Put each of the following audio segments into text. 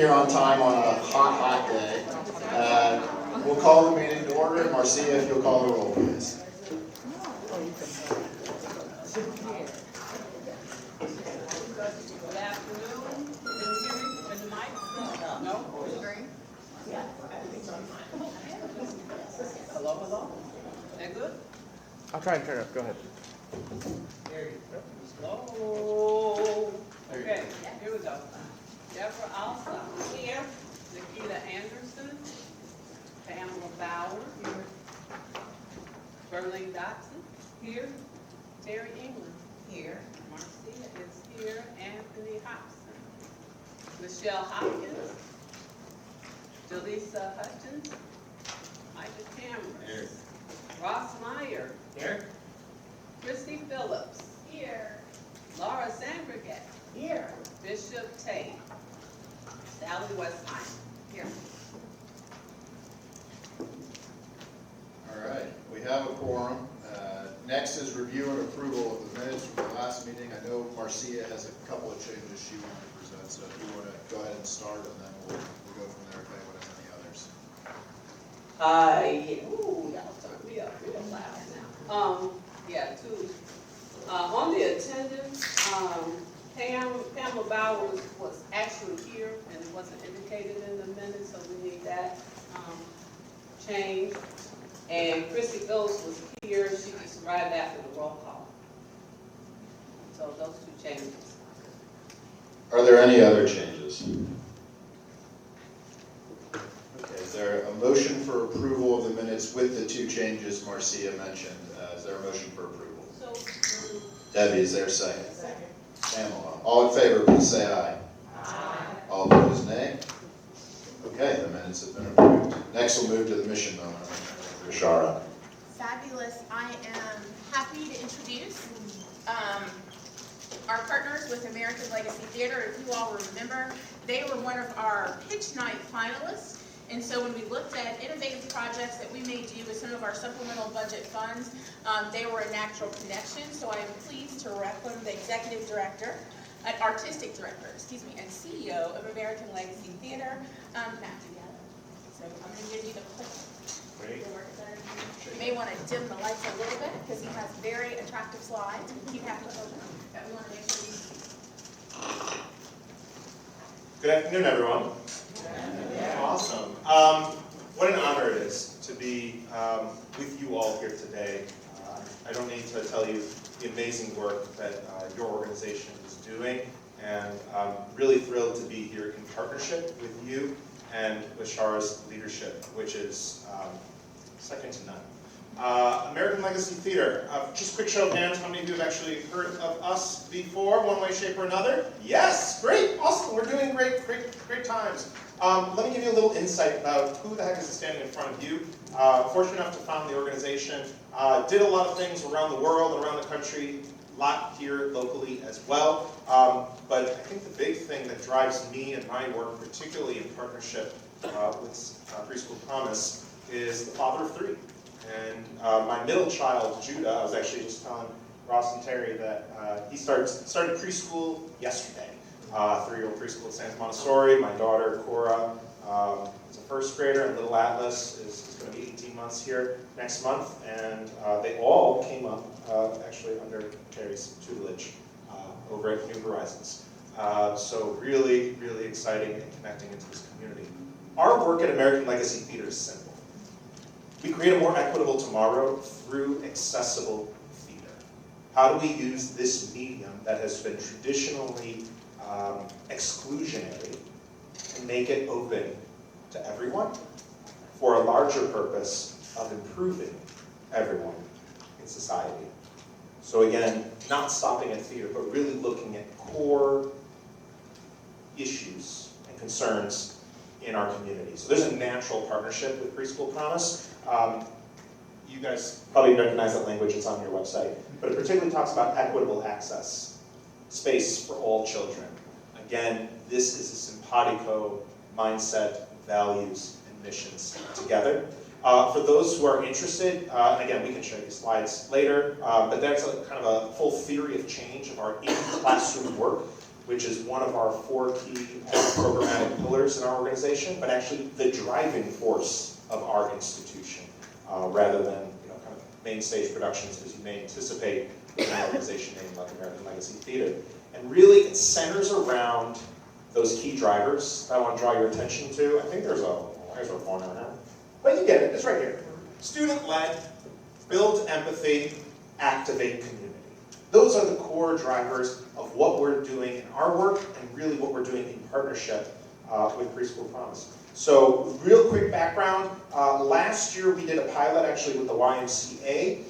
Here on time on a hot day. We'll call the meeting to order. Marcia, if you'll call the roll, please. Good afternoon. Can you hear me in the mic? No? Yeah. Hello, hello? That good? I'll try and turn it up. Go ahead. There you go. Slow. Okay, here we go. Deborah Alsop here. Nikita Anderson. Pamela Bauer here. Berlin Dotson here. Terry England here. Marcia is here. Anthony Hobson. Michelle Hopkins. Jaleesa Hutchins. Micah Cameron. Here. Ross Meyer. Here. Christy Phillips. Here. Laura Sandrigat. Here. Bishop Tate. Sally Westheim. Here. All right, we have a quorum. Next is review and approval of the minutes from the last meeting. I know Marcia has a couple of changes she wanted to present, so if you want to go ahead and start, and then we'll go from there if anyone has any others. Ooh, y'all turn me up real loud now. Yeah, two. On the attendance, Pamela Bauer was actually here and wasn't indicated in the minutes, so we need that, changed. And Christy Phillips was here, she just arrived after the roll call. So those two changes. Are there any other changes? Okay, is there a motion for approval of the minutes with the two changes Marcia mentioned? Is there a motion for approval? So, Debbie, is there a second? Second. Pamela, all in favor, please say aye. Aye. All opposed, nay. Okay, the minutes have been approved. Next, we'll move to the mission moment. Shara. Fabulous. I am happy to introduce our partners with American Legacy Theater. If you all remember, they were one of our pitch night finalists. And so when we looked at innovative projects that we may do with some of our supplemental budget funds, they were a natural connection. So I am pleased to welcome the executive director, artistic director, and CEO of American Legacy Theater, Matthew Gallo. So I'm going to give you the quick. Great. You may want to dim the lights a little bit because he has very attractive slides. We keep having to open that we want to make sure you see. Good afternoon, everyone. Awesome. What an honor it is to be with you all here today. I don't need to tell you the amazing work that your organization is doing, and I'm really thrilled to be here in partnership with you and with Shara's leadership, which is second to none. American Legacy Theater. Just a quick show of hands. How many of you have actually heard of us before, one way, shape, or another? Yes, great, awesome. We're doing great times. Let me give you a little insight about who the heck is standing in front of you. Fortunate enough to found the organization. Did a lot of things around the world, around the country, a lot here locally as well. But I think the big thing that drives me and my work, particularly in partnership with Preschool Promise, is the father of three. And my middle child, Judah, I was actually just telling Ross and Terry that he started preschool yesterday. 3-year-old preschool at Santa Montessori. My daughter, Cora, is a first grader, and little Atlas is going to be 18 months here next month. And they all came up actually under Terry's tutelage over at New Horizons. So really, really exciting and connecting into this community. Our work at American Legacy Theater is simple. We create a more equitable tomorrow through accessible theater. How do we use this medium that has been traditionally exclusionary and make it open to everyone for a larger purpose of improving everyone in society? So again, not stopping at theater, but really looking at core issues and concerns in our community. So there's a natural partnership with Preschool Promise. You guys probably recognize that language, it's on your website, but it particularly talks about equitable access, space for all children. Again, this is a simpatico mindset, values, and missions together. For those who are interested, and again, we can show you slides later, but that's a kind of a full theory of change of our in-classroom work, which is one of our 4 key programmatic pillars in our organization, but actually the driving force of our institution, rather than kind of main stage productions as you may anticipate in an organization named like American Legacy Theater. And really it centers around those key drivers that I want to draw your attention to. I think there's a corner now, but you get it, it's right here. Student-led, build empathy, activate community. Those are the core drivers of what we're doing in our work and really what we're doing in partnership with Preschool Promise. So real quick background, last year we did a pilot actually with the YMCA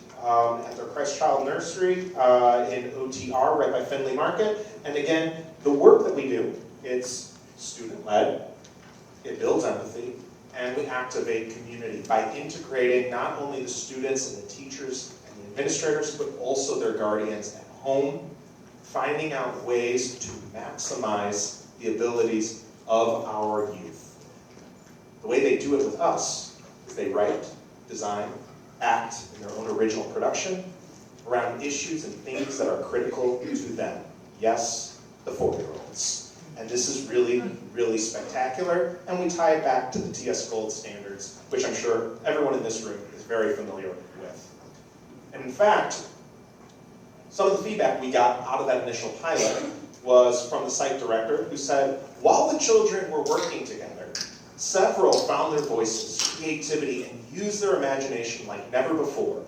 at their Christ Child Nursery in OTR right by Findlay Market. And again, the work that we do, it's student-led, it builds empathy, and we activate community by integrating not only the students and the teachers and the administrators, but also their guardians at home, finding out ways to maximize the abilities of our youth. The way they do it with us is they write, design, act in their own original production around issues and things that are critical to them. Yes, the 4-year-olds. And this is really, really spectacular, and we tie it back to the TS Gold standards, which I'm sure everyone in this room is very familiar with. And in fact, some of the feedback we got out of that initial pilot was from the site director who said, while the children were working together, several found their voices, creativity, and used their imagination like never before.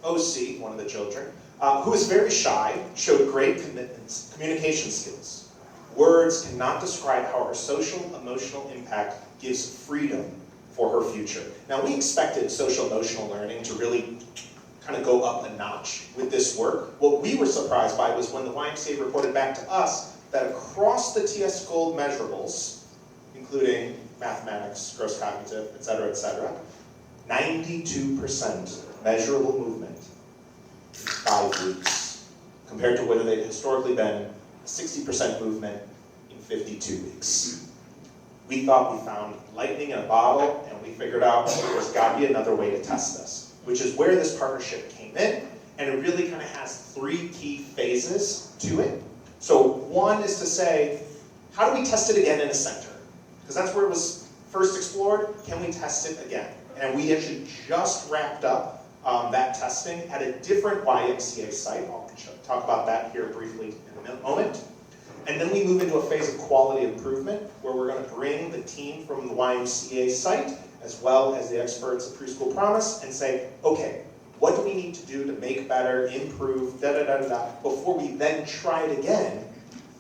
OC, one of the children, who is very shy, showed great communication skills. Words cannot describe how her social emotional impact gives freedom for her future. Now, we expected social emotional learning to really kind of go up a notch with this work. What we were surprised by was when the YMCA reported back to us that across the TS Gold measurables, including mathematics, gross cognitive, et cetera, 92% measurable movement in 5 weeks, compared to what they'd historically been 60% movement in 52 weeks. We thought we found lightning in a bottle, and we figured out there's got to be another way to test this, which is where this partnership came in, and it really kind of has 3 key phases to it. So one is to say, how do we test it again in a center? Because that's where it was first explored. Can we test it again? And we actually just wrapped up that testing at a different YMCA site. I'll talk about that here briefly in a moment. And then we move into a phase of quality improvement where we're going to bring the team from the YMCA site as well as the experts at Preschool Promise and say, okay, what do we need to do to make better, improve, before we then try it again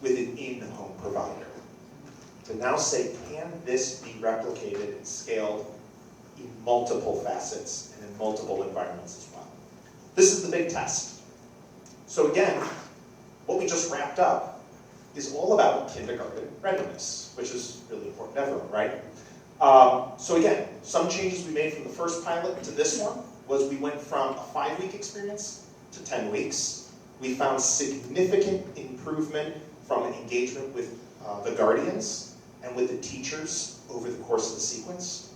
with an in-home provider. To now say, can this be replicated and scaled in multiple facets and in multiple environments as well? This is the big test. So again, what we just wrapped up is all about kindergarten readiness, which is really important to everyone, right? So again, some changes we made from the first pilot to this one was we went from a 5-week experience to 10 weeks. We found significant improvement from engagement with the guardians and with the teachers over the course of the sequence.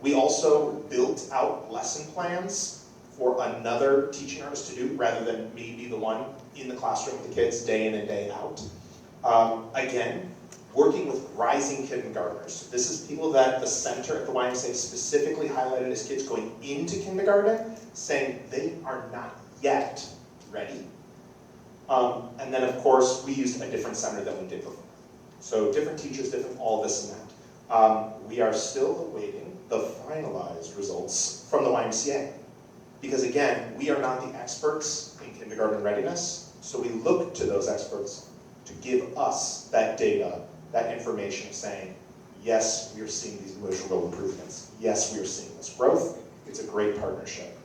We also built out lesson plans for another teaching artist to do rather than me be the one in the classroom with the kids day in and day out. Again, working with rising kindergartners. This is people that the center at the YMCA specifically highlighted as kids going into kindergarten, saying they are not yet ready. And then of course, we used a different center than we did before. So different teachers, different all this and that. We are still awaiting the finalized results from the YMCA. Because again, we are not the experts in kindergarten readiness, so we look to those experts to give us that data, that information saying, yes, we are seeing these measurable improvements. Yes, we are seeing this growth. It's a great partnership.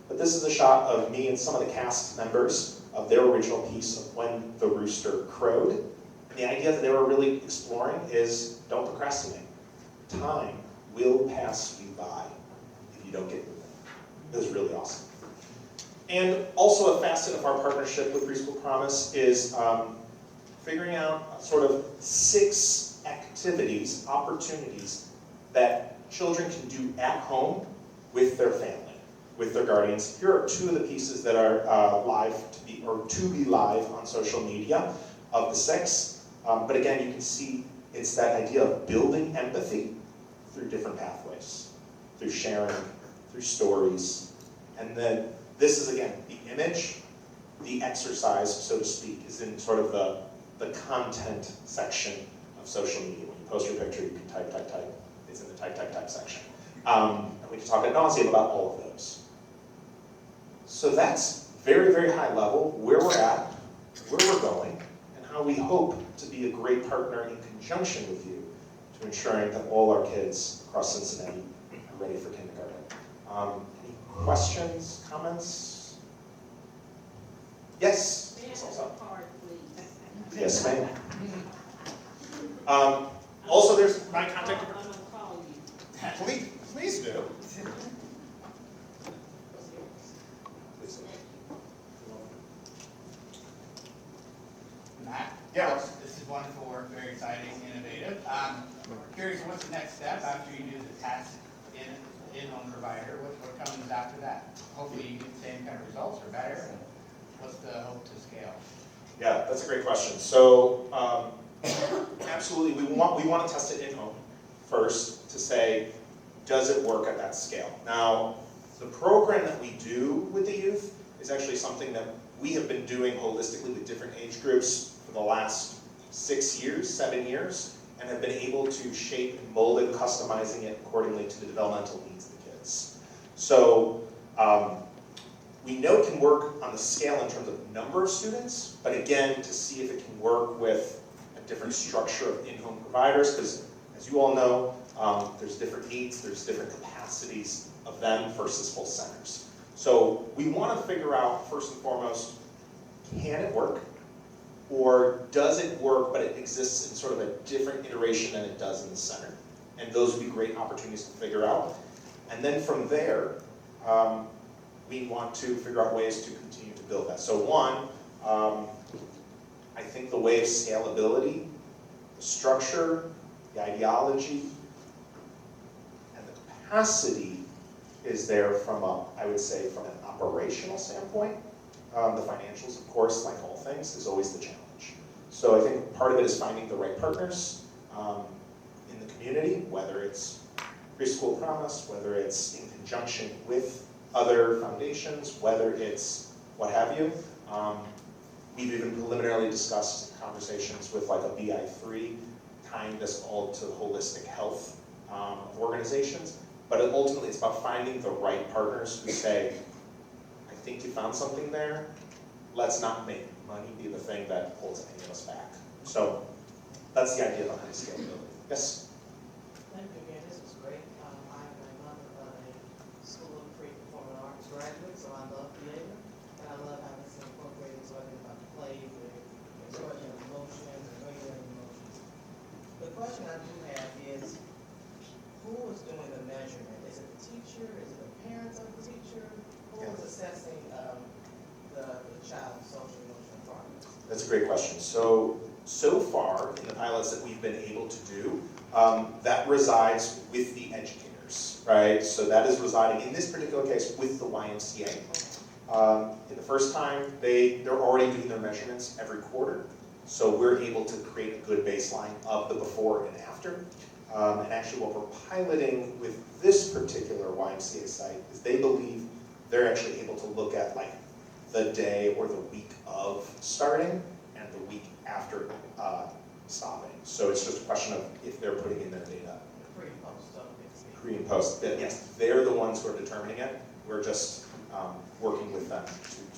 But this is a shot of me and some of the cast members of their original piece of When the Rooster Crowed. And the idea that they were really exploring is don't procrastinate. Time will pass you by if you don't get moving. It was really awesome. And also a facet of our partnership with Preschool Promise is figuring out sort of 6 activities, opportunities that children can do at home with their family, with their guardians. Here are 2 of the pieces that are to be live on social media. of the 6. But again, you can see it's that idea of building empathy through different pathways, through sharing, through stories. And then this is, again, the image. The exercise, so to speak, is in sort of the content section of social media. When you post your picture, you can type. It's in the type section. And we can talk ad nauseum about all of those. So that's very, very high level, where we're at, where we're going, and how we hope to be a great partner in conjunction with you to ensuring that all our kids across Cincinnati are ready for kindergarten. Any questions, comments? Yes? Yes, ma'am. Also, there's my contact. Please do. Matt? Yeah. This is wonderful, very exciting, innovative. Curious, what's the next step after you do the task in-home provider? What comes after that? Hopefully you get the same kind of results or better. And what's the hope to scale? Yeah, that's a great question. So, absolutely, we want to test it in-home first to say, does it work at that scale? Now, the program that we do with the youth is actually something that we have been doing holistically with different age groups for the last 6 years, 7 years, and have been able to shape and mold it, customizing it accordingly to the developmental needs of the kids. So, we know it can work on the scale in terms of number of students, but again, to see if it can work with a different structure of in-home providers, because as you all know, there's different needs, there's different capacities of them versus full centers. So we want to figure out, first and foremost, can it work? Or does it work, but it exists in sort of a different iteration than it does in the center? And those would be great opportunities to figure out. And then from there, we want to figure out ways to continue to build that. So one, I think the way of scalability, the structure, the ideology, and the capacity is there from I would say, from an operational standpoint. The financials, of course, like all things, is always the challenge. So I think part of it is finding the right partners in the community, whether it's Preschool Promise, whether it's in conjunction with other foundations, whether it's what have you. We've even preliminarily discussed conversations with like a BI3, tying this all to holistic health organizations. But ultimately, it's about finding the right partners who say, I think you found something there. Let's not make money be the thing that holds any of us back. So that's the idea behind scalability. Yes? Thank you again. This was great. I'm a mother of a School of Performing Arts graduate, so I love theater. And I love having this incorporated, talking about play, the expression of emotions, and regulating emotions. The question I do have is, who is doing the measurement? Is it the teacher? Is it the parents of the teacher? Who is assessing the child's social emotional progress? That's a great question. So far in the pilots that we've been able to do, that resides with the educators, right? So that is residing, in this particular case, with the YMCA. In the first time, they're already doing their measurements every quarter. So we're able to create a good baseline of the before and after. And actually what we're piloting with this particular YMCA site is they believe they're actually able to look at like the day or the week of starting and the week after stopping. So it's just a question of if they're putting in their data. Pre and post stuff. Pre and post, yes, they're the ones who are determining it. We're just working with them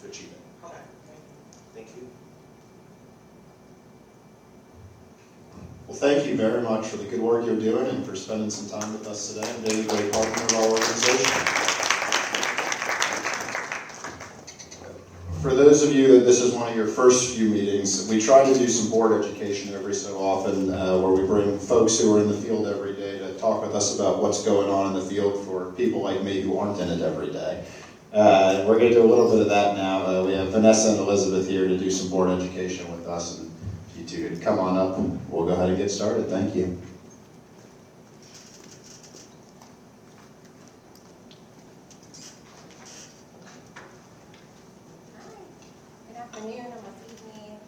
to achieve it. Okay, Thank you. Well, thank you very much for the good work you're doing and for spending some time with us today and being a great partner of our organization. For those of you that this is one of your first few meetings, we try to do some board education every so often where we bring folks who are in the field every day to talk with us about what's going on in the field for people like me who aren't in it every day. We're going to do a little bit of that now. We have Vanessa and Elizabeth here to do some board education with us. And if you two could come on up, we'll go ahead and get started. Thank you. Good afternoon or good evening.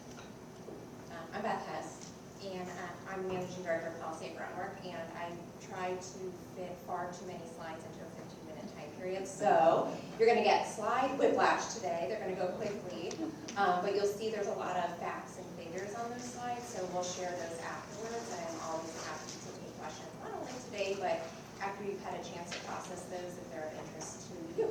groundwork, and I tried to fit far too many slides into a 15-minute time period. So you're going to get slide whiplash today. They're going to go quickly, but you'll see there's a lot of facts and figures on those slides, so we'll share those afterwards, and I'm always happy to take questions, not only today, but after you've had a chance to process those if they're of interest to you.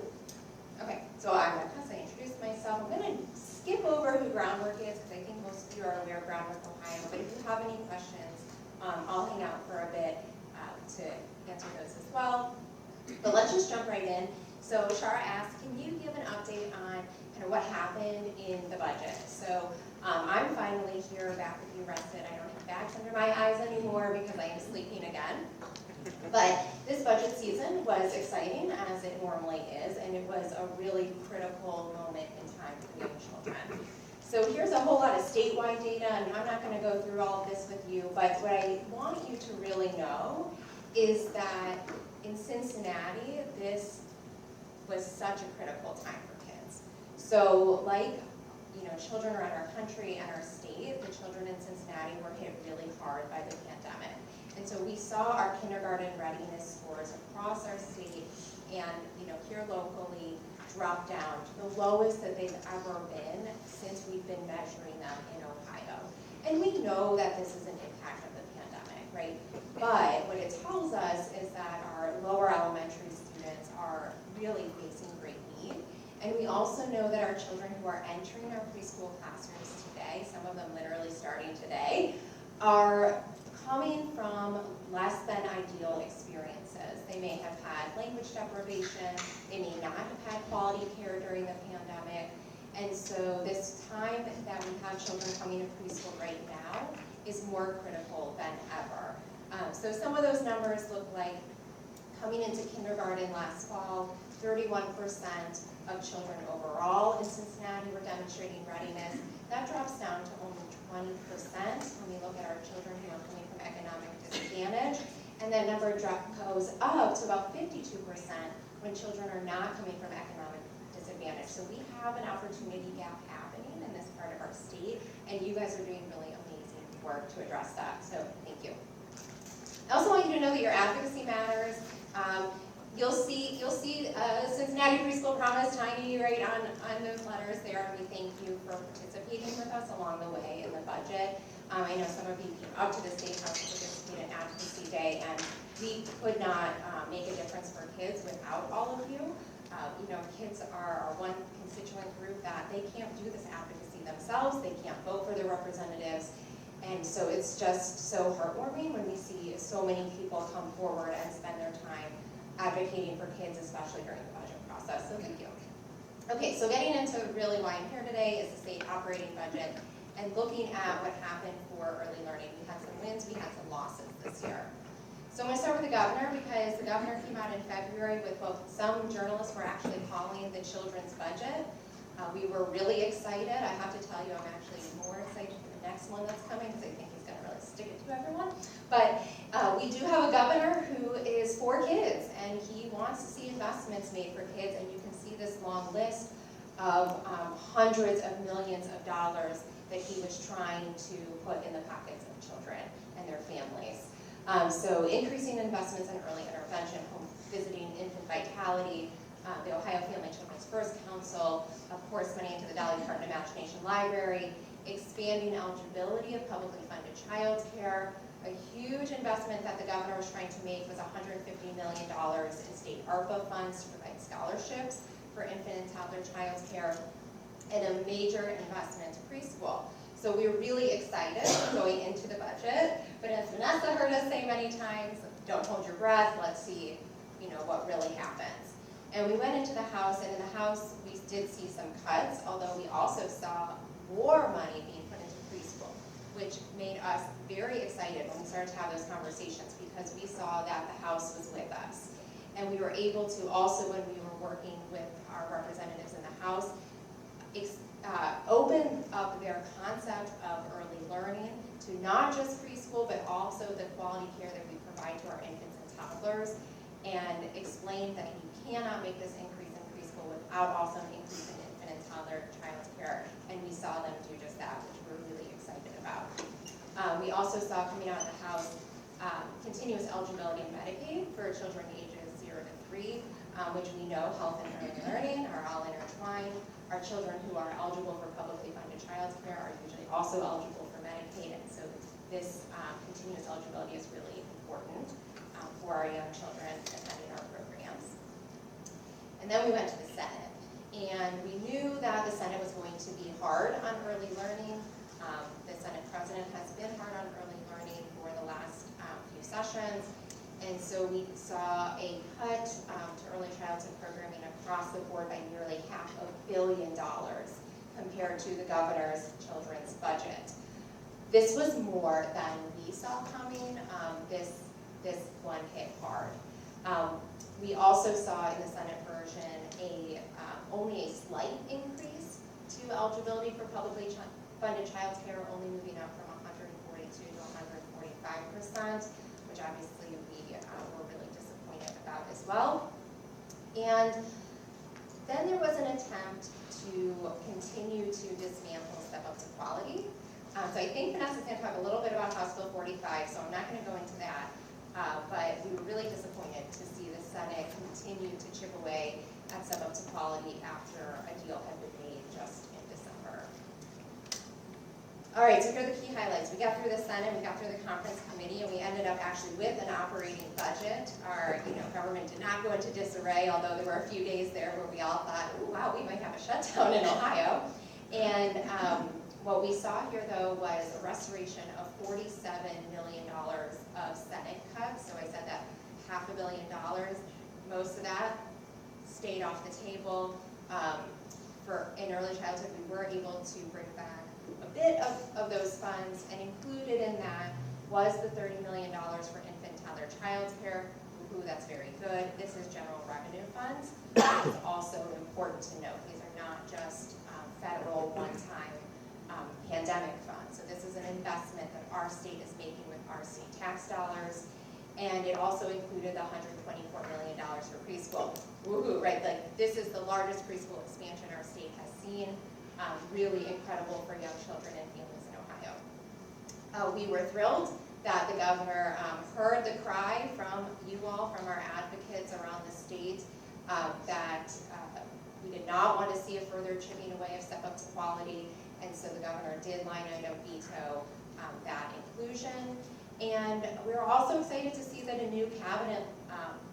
Okay, so I'm going to constantly introduce myself. I'm going to skip over who Groundwork is, because I think most of you are aware of Groundwork Ohio, but if you have any questions, I'll hang out for a bit to answer those as well. But let's just jump right in. So Shara asked, can you give an update on kind of what happened in the budget? So I'm finally here, back with you rested. I don't have bags under my eyes anymore because I am sleeping again. But this budget season was exciting, as it normally is, and it was a really critical moment in time for young children. So here's a whole lot of statewide data, and I'm not going to go through all of this with you, but what I want you to really know is that in Cincinnati, this was such a critical time for kids. So like, children around our country and our state, the children in Cincinnati were hit really hard by the pandemic. And so we saw our kindergarten readiness scores across our state and, here locally drop down to the lowest that they've ever been since we've been measuring them in Ohio. And we know that this is an impact of the pandemic, right? But what it tells us is that our lower elementary students are really facing great need. And we also know that our children who are entering our preschool classrooms today, some of them literally starting today, are coming from less than ideal experiences. They may have had language deprivation, they may not have had quality care during the pandemic, and so this time that we have children coming to preschool right now is more critical than ever. So some of those numbers look like coming into kindergarten last fall, 31% of children overall in Cincinnati were demonstrating readiness. That drops down to only 20% when we look at our children who are coming from economic disadvantage. And that number goes up to about 52% when children are not coming from economic disadvantage. So we have an opportunity gap happening in this part of our state, and you guys are doing really amazing work to address that. So thank you. I also want you to know that your advocacy matters. You'll see Cincinnati Preschool Promise tiny right on those letters there, and we thank you for participating with us along the way in the budget. I know some of you came up to the State House to participate in Advocacy Day, and we could not make a difference for kids without all of you. Kids are one constituent group that they can't do this advocacy themselves, they can't vote for their representatives, and so it's just so heartwarming when we see so many people come forward and spend their time advocating for kids, especially during the budget process, so thank you. Okay, so getting into really why I'm here today is the state operating budget and looking at what happened for early learning. We had some wins, we had some losses this year. So I'm going to start with the governor, because the governor came out in February with what some journalists were actually calling the children's budget. We were really excited. I have to tell you, I'm actually more excited for the next one that's coming, because I think he's going to really stick it to everyone. But we do have a governor who is for kids, and he wants to see investments made for kids, and you can see this long list of hundreds of millions of dollars that he was trying to put in the pockets of children and their families. So increasing investments in early intervention, home visiting, infant vitality, the Ohio Family Children's First Council, of course money into the Dolly Parton Imagination Library, expanding eligibility of publicly funded child care. A huge investment that the governor was trying to make was $150 million in state ARPA funds to provide scholarships for infant and toddler child care, and a major investment into preschool. So we were really excited going into the budget, but as Vanessa heard us say many times, don't hold your breath, let's see what really happens. And we went into the House, and in the House we did see some cuts, although we also saw more money being put into preschool, which made us very excited when we started to have those conversations, because we saw that the House was with us. And we were able to also, when we were working with our representatives in the House, open up their concept of early learning to not just preschool, but also the quality care that we provide to our infants and toddlers, and explain that you cannot make this increase in preschool without also an increase in infant and toddler child care. And we saw them do just that, which we're really excited about. We also saw coming out of the House continuous eligibility in Medicaid for children ages 0 to 3, which we know health and early learning are all intertwined. Our children who are eligible for publicly funded child care are usually also eligible for Medicaid, and so this continuous eligibility is really important for our young children attending our programs. And then we went to the Senate, and we knew that the Senate was going to be hard on early learning. The Senate president has been hard on early learning for the last few sessions, and so we saw a cut to early childhood programming across the board by nearly $500 million compared to the governor's children's budget. This was more than we saw coming. This one hit hard. We also saw in the Senate version only a slight increase to eligibility for publicly funded child care, only moving up from 142 to 145%, which obviously we were really disappointed about as well. And then there was an attempt to continue to dismantle Step Up to Quality. So I think Vanessa's going to talk a little bit about House Bill 45, so I'm not going to go into that. But we were really disappointed to see the Senate continue to chip away at Step Up to Quality after a deal had been made just in December. All right, so here are the key highlights. We got through the Senate, we got through the conference committee, and we ended up actually with an operating budget. Our government did not go into disarray, although there were a few days there where we all thought, oh, wow, we might have a shutdown in Ohio. And what we saw here, though, was a restoration of $47 million of Senate cuts. So I said that $500 million, most of that stayed off the table. In early childhood, we were able to bring back a bit of those funds, and included in that was the $30 million for infant toddler child care. Ooh, that's very good. This is general revenue funds. It's also important to note these are not just federal one-time pandemic funds. So this is an investment that our state is making with our state tax dollars. And it also included the $124 million for preschool. Woohoo, right? Like, this is the largest preschool expansion our state has seen. Really incredible for young children and families in Ohio. We were thrilled that the governor heard the cry from you all, from our advocates around the state, that we did not want to see a further chipping away of Step Up to Quality. And so the governor did line item veto that inclusion. And we were also excited to see that a new cabinet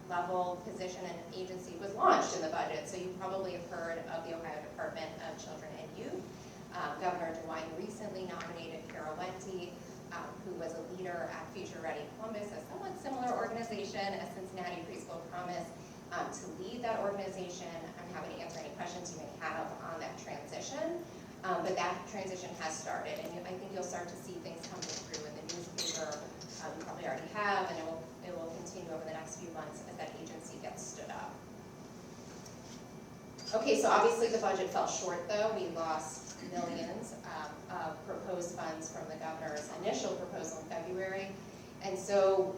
level position and agency was launched in the budget. So you probably have heard of the Ohio Department of Children and Youth. Governor DeWine recently nominated Carol Wente, who was a leader at Future Ready Columbus, a somewhat similar organization as Cincinnati Preschool Promise, to lead that organization. I'm happy to answer any questions you may have on that transition. But that transition has started, and I think you'll start to see things coming through in the newspaper. You probably already have, and it will continue over the next few months as that agency gets stood up. Okay, so obviously the budget fell short, though. We lost millions of proposed funds from the governor's initial proposal in February. And so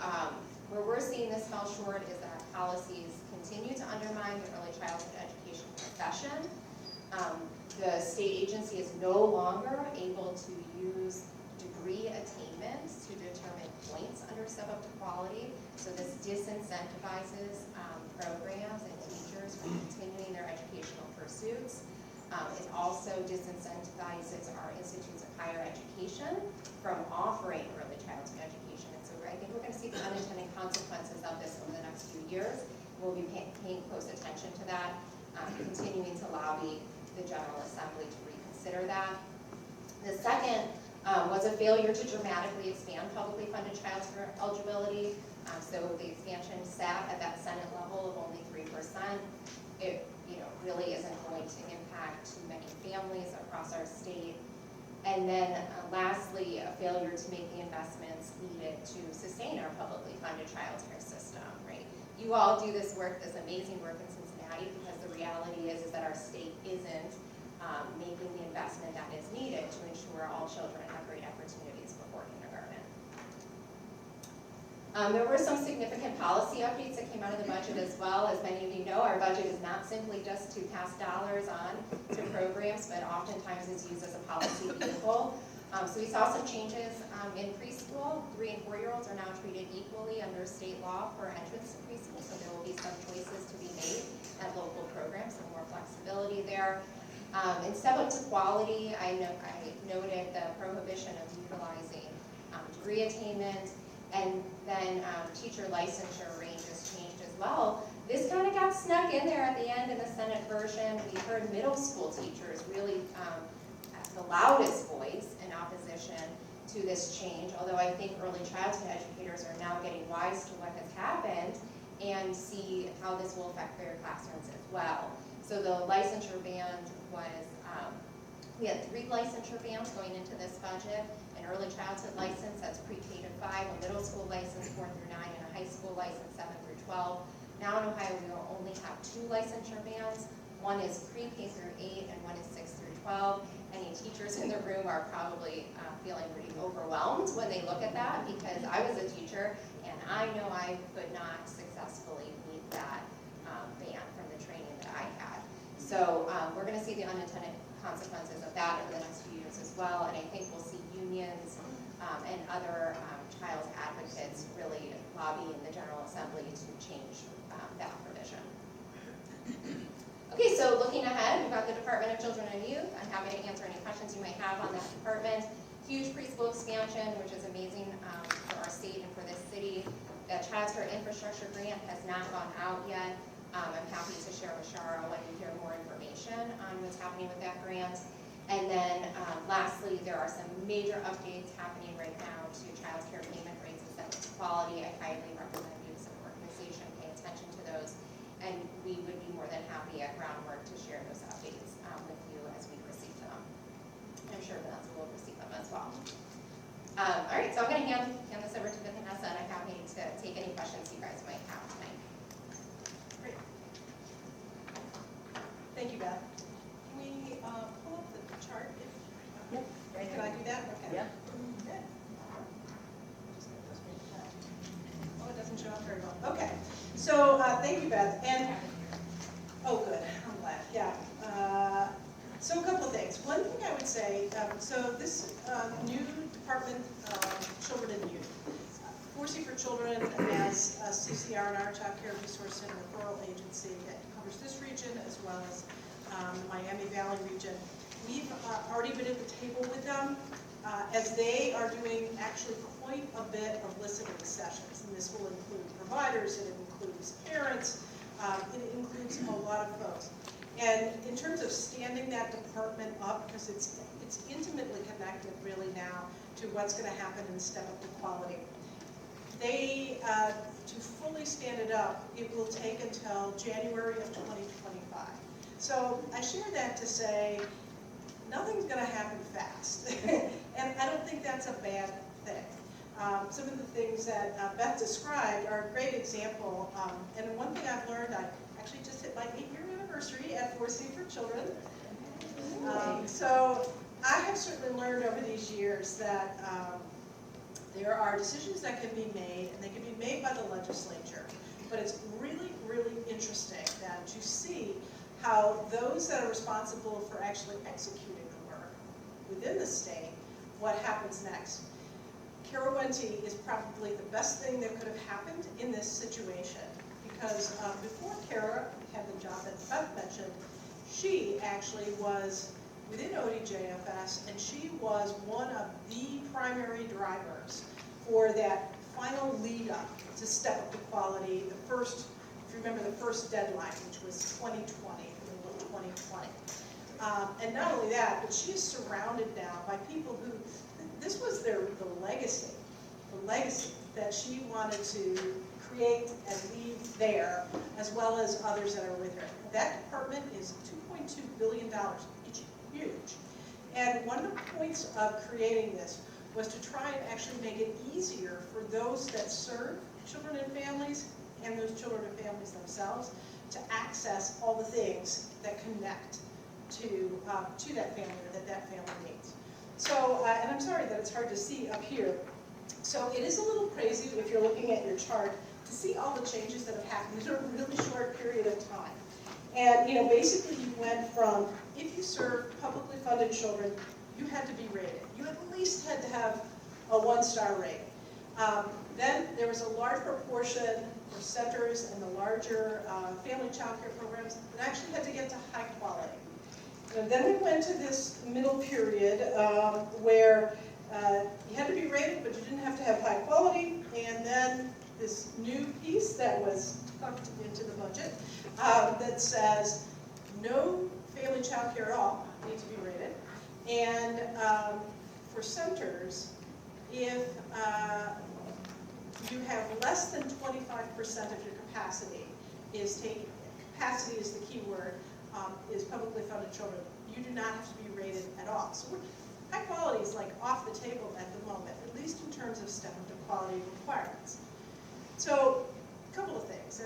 where we're seeing this fall short is that policies continue to undermine the early childhood education profession. The state agency is no longer able to use degree attainment to determine points under Step Up to Quality. So this disincentivizes programs and teachers from continuing their educational pursuits. It also disincentivizes our institutes of higher education from offering early childhood education. And so I think we're going to see the unintended consequences of this over the next few years. We'll be paying close attention to that, continuing to lobby the General Assembly to reconsider that. The second was a failure to dramatically expand publicly funded child care eligibility. So the expansion sat at that Senate level of only 3%. It really isn't going to impact too many families across our state. And then lastly, a failure to make the investments needed to sustain our publicly funded child care system, right? You all do this work, this amazing work in Cincinnati, because the reality is that our state isn't making the investment that is needed to ensure all children have great opportunities before kindergarten. There were some significant policy updates that came out of the budget as well. As many of you know, our budget is not simply just to pass dollars on to programs, but oftentimes is used as a policy vehicle. So we saw some changes in preschool. 3 and 4-year-olds are now treated equally under state law for entrance to preschool, so there will be some choices to be made at local programs, some more flexibility there. In Step Up to Quality, I noted the prohibition of utilizing degree attainment, and then teacher licensure ranges changed as well. This kind of got snuck in there at the end in the Senate version. We heard middle school teachers really the loudest voice in opposition to this change, although I think early childhood educators are now getting wise to what has happened and see how this will affect their classrooms as well. So the licensure band was, we had 3 licensure bands going into this budget: an early childhood license, that's pre-K to 5, a middle school license 4 through 9, and a high school license 7 through 12. Now in Ohio, we will only have 2 licensure bands. One is pre-K through 8, and one is 6 through 12. Any teachers in the room are probably feeling pretty overwhelmed when they look at that, because I was a teacher, and I know I could not successfully meet that band from the training that I had. So we're going to see the unintended consequences of that over the next few years as well, and I think we'll see unions and other child advocates really lobbying the General Assembly to change that provision. Okay, so looking ahead, we've got the Department of Children and Youth. I'm happy to answer any questions you might have on that department. Huge preschool expansion, which is amazing for our state and for this city. The Child Care Infrastructure Grant has not gone out yet. I'm happy to share with Shara when we hear more information on what's happening with that grant. And then lastly, there are some major updates happening right now to child care payment rates and Step Up to Quality. I highly recommend you as an organization pay attention to those. And we would be more than happy at Groundwork to share those updates with you as we receive them. I'm sure Vanessa will receive them as well. All right, so I'm going to hand this over to Vanessa, and I'm happy to take any questions you guys might have tonight. Great. Thank you, Beth. Can we pull up the chart? Yep. Can I do that? Okay. Yeah. Good. Oh, it doesn't show up very well. Okay. So thank you, Beth. And oh, good. I'm glad. Yeah. So a couple of things. One thing I would say, so this new Department of Children and Youth, 4C for Children as a CCR&R Child Care Resource Center referral agency that covers this region as well as the Miami Valley region. We've already been at the table with them as they are doing actually quite a bit of listening sessions, and this will include providers, it includes parents, it includes a lot of folks. And in terms of standing that department up, because it's intimately connected really now to what's going to happen in Step Up to Quality. They, to fully stand it up, it will take until January of 2025. So I share that to say, nothing's going to happen fast. And I don't think that's a bad thing. Some of the things that Beth described are a great example. And one thing I've learned, I actually just hit my 8-year anniversary at 4C for Children. So I have certainly learned over these years that there are decisions that can be made, and they can be made by the legislature. But it's really, really interesting then to see how those that are responsible for actually executing the work within the state, what happens next. Kara Wente is probably the best thing that could have happened in this situation, because before Kara had the job that Beth mentioned, she actually was within ODJFS, and she was one of the primary drivers for that final lead up to Step Up to Quality, the first, if you remember the first deadline, which was 2020, the middle of 2020. And not only that, but she is surrounded now by people who, this was the legacy that she wanted to create and leave there, as well as others that are with her. That department is $2.2 billion, it's huge. And one of the points of creating this was to try and actually make it easier for those that serve children and families, and those children and families themselves, to access all the things that connect to that family, or that family needs. So, and I'm sorry that it's hard to see up here. So it is a little crazy if you're looking at your chart to see all the changes that have happened in a really short period of time. And basically you went from, if you serve publicly funded children, you had to be rated. You at least had to have a 1-star rate. Then there was a large proportion for centers and the larger family child care programs that actually had to get to high quality. And then we went to this middle period where you had to be rated, but you didn't have to have high quality. And then this new piece that was tucked into the budget that says no family child care at all needs to be rated. And for centers, if you have less than 25% of your capacity capacity is the key word, is publicly funded children, you do not have to be rated at all. So high quality is like off the table at the moment, at least in terms of step up to quality requirements. So a couple of things.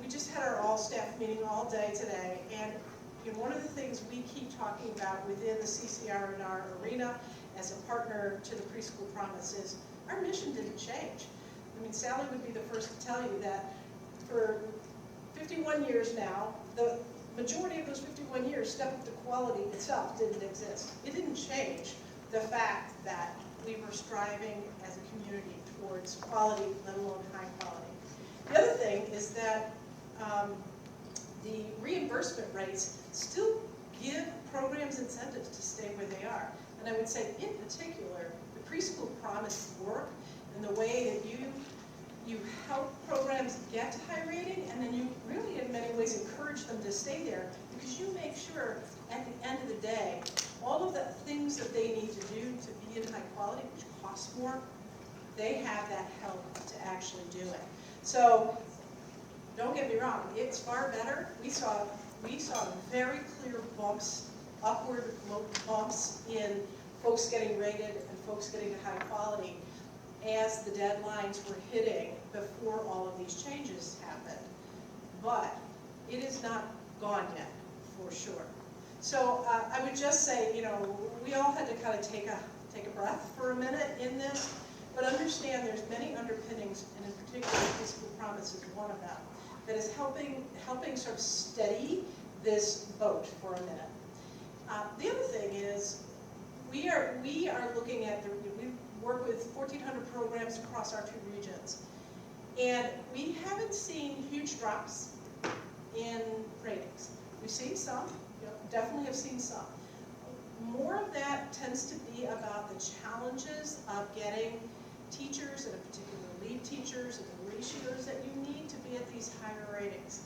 We just had our all-staff meeting all day today, and one of the things we keep talking about within the CCR&R arena as a partner to the Preschool Promise is our mission didn't change. I mean, Sally would be the first to tell you that for 51 years now, the majority of those 51 years, step up to quality itself didn't exist. It didn't change the fact that we were striving as a community towards quality, let alone high quality. The other thing is that the reimbursement rates still give programs incentives to stay where they are. And I would say, in particular, the Preschool Promise work and the way that you help programs get to high rating, and then you really, in many ways, encourage them to stay there, because you make sure, at the end of the day, all of the things that they need to do to be in high quality, which costs more, they have that help to actually do it. So, don't get me wrong, it's far better. We saw very clear bumps, upward bumps in folks getting rated and folks getting to high quality as the deadlines were hitting before all of these changes happened. But it is not gone yet, for sure. So I would just say, we all had to kind of take a breath for a minute in this, but understand there's many underpinnings, and in particular, Preschool Promise is one of them, that is helping sort of steady this boat for a minute. The other thing is, we are looking at, we work with 1,400 programs across our 2 regions, and we haven't seen huge drops in ratings. We've seen some, definitely have seen some. More of that tends to be about the challenges of getting teachers, and in particular lead teachers, and the ratios that you need to be at these higher ratings.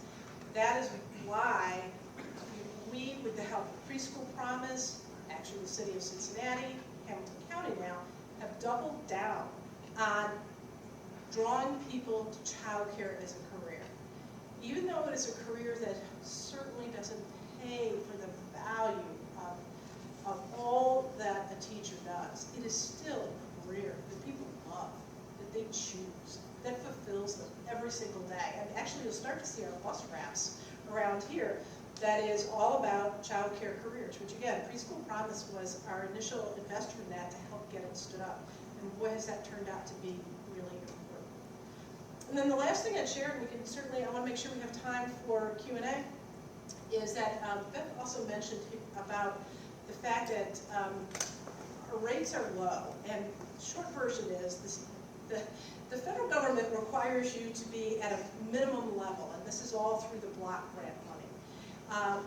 That is why we, with the help of Preschool Promise, actually the City of Cincinnati, Hamilton County now, have doubled down on drawing people to childcare as a career. Even though it is a career that certainly doesn't pay for the value of all that a teacher does, it is still a career that people love, that they choose, that fulfills them every single day. And actually, you'll start to see our bus wraps around here that is all about child care careers, which again, Preschool Promise was our initial investor in that to help get it stood up. And boy, has that turned out to be really important. And then the last thing I'd share, and we can certainly, I want to make sure we have time for Q&A, is that Beth also mentioned about the fact that our rates are low. And short version is, the federal government requires you to be at a minimum level, and this is all through the block grant money.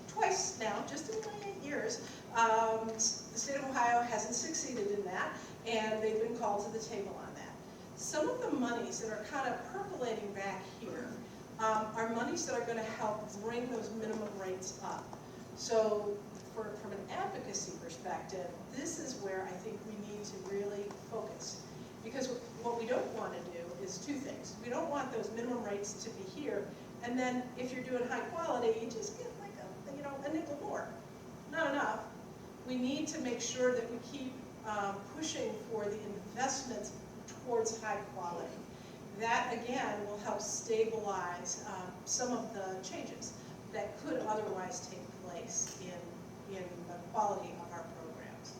Twice now, just in my 8 years, the state of Ohio hasn't succeeded in that, and they've been called to the table on that. Some of the monies that are kind of percolating back here are monies that are going to help bring those minimum rates up. So from an advocacy perspective, this is where I think we need to really focus. Because what we don't want to do is 2 things. We don't want those minimum rates to be here, and then if you're doing high quality, you just get like a nickel more. Not enough. We need to make sure that we keep pushing for the investments towards high quality. That, again, will help stabilize some of the changes that could otherwise take place in the quality of our programs.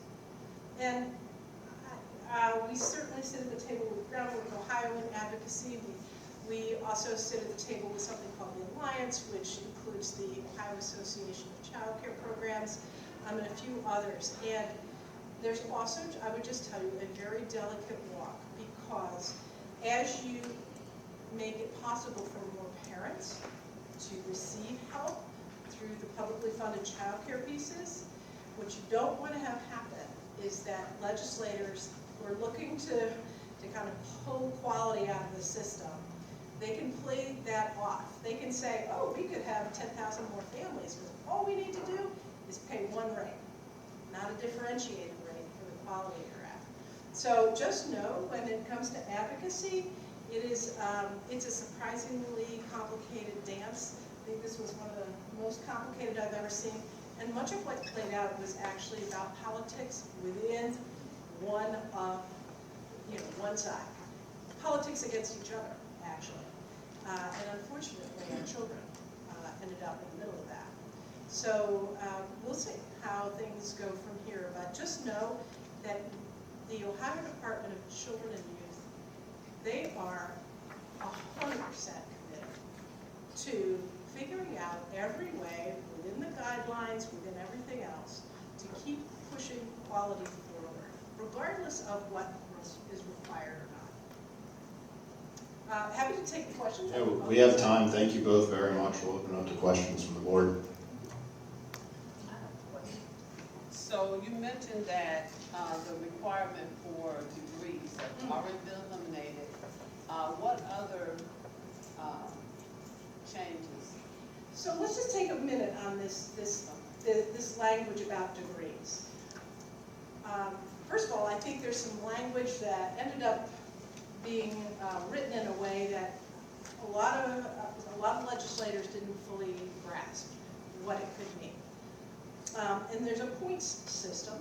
And we certainly sit at the table with Groundwork Ohio in advocacy. We also sit at the table with something called the Alliance, which includes the Ohio Association of Child Care Programs, and a few others. And There's also, I would just tell you, a very delicate walk, because as you make it possible for more parents to receive help through the publicly funded childcare pieces, what you don't want to have happen is that legislators who are looking to kind of pull quality out of the system, they can play that off. They can say, oh, we could have 10,000 more families, because all we need to do is pay one rate, not a differentiated rate for the quality you're at. So just know, when it comes to advocacy, it's a surprisingly complicated dance. I think this was one of the most complicated I've ever seen. And much of what played out was actually about politics within one side. Politics against each other, actually. And unfortunately, our children ended up in the middle of that. So we'll see how things go from here. But just know that the Ohio Department of Children and Youth, they are 100% committed to figuring out every way within the guidelines, within everything else, to keep pushing quality forward, regardless of what is required or not. Happy to take questions. Yeah, we have time. Thank you both very much. We'll open up to questions from the board. So you mentioned that the requirement for degrees have already been eliminated. What other changes? So let's just take a minute on this language about degrees. First of all, I think there's some language that ended up being written in a way that a lot of legislators didn't fully grasp what it could mean. And there's a points system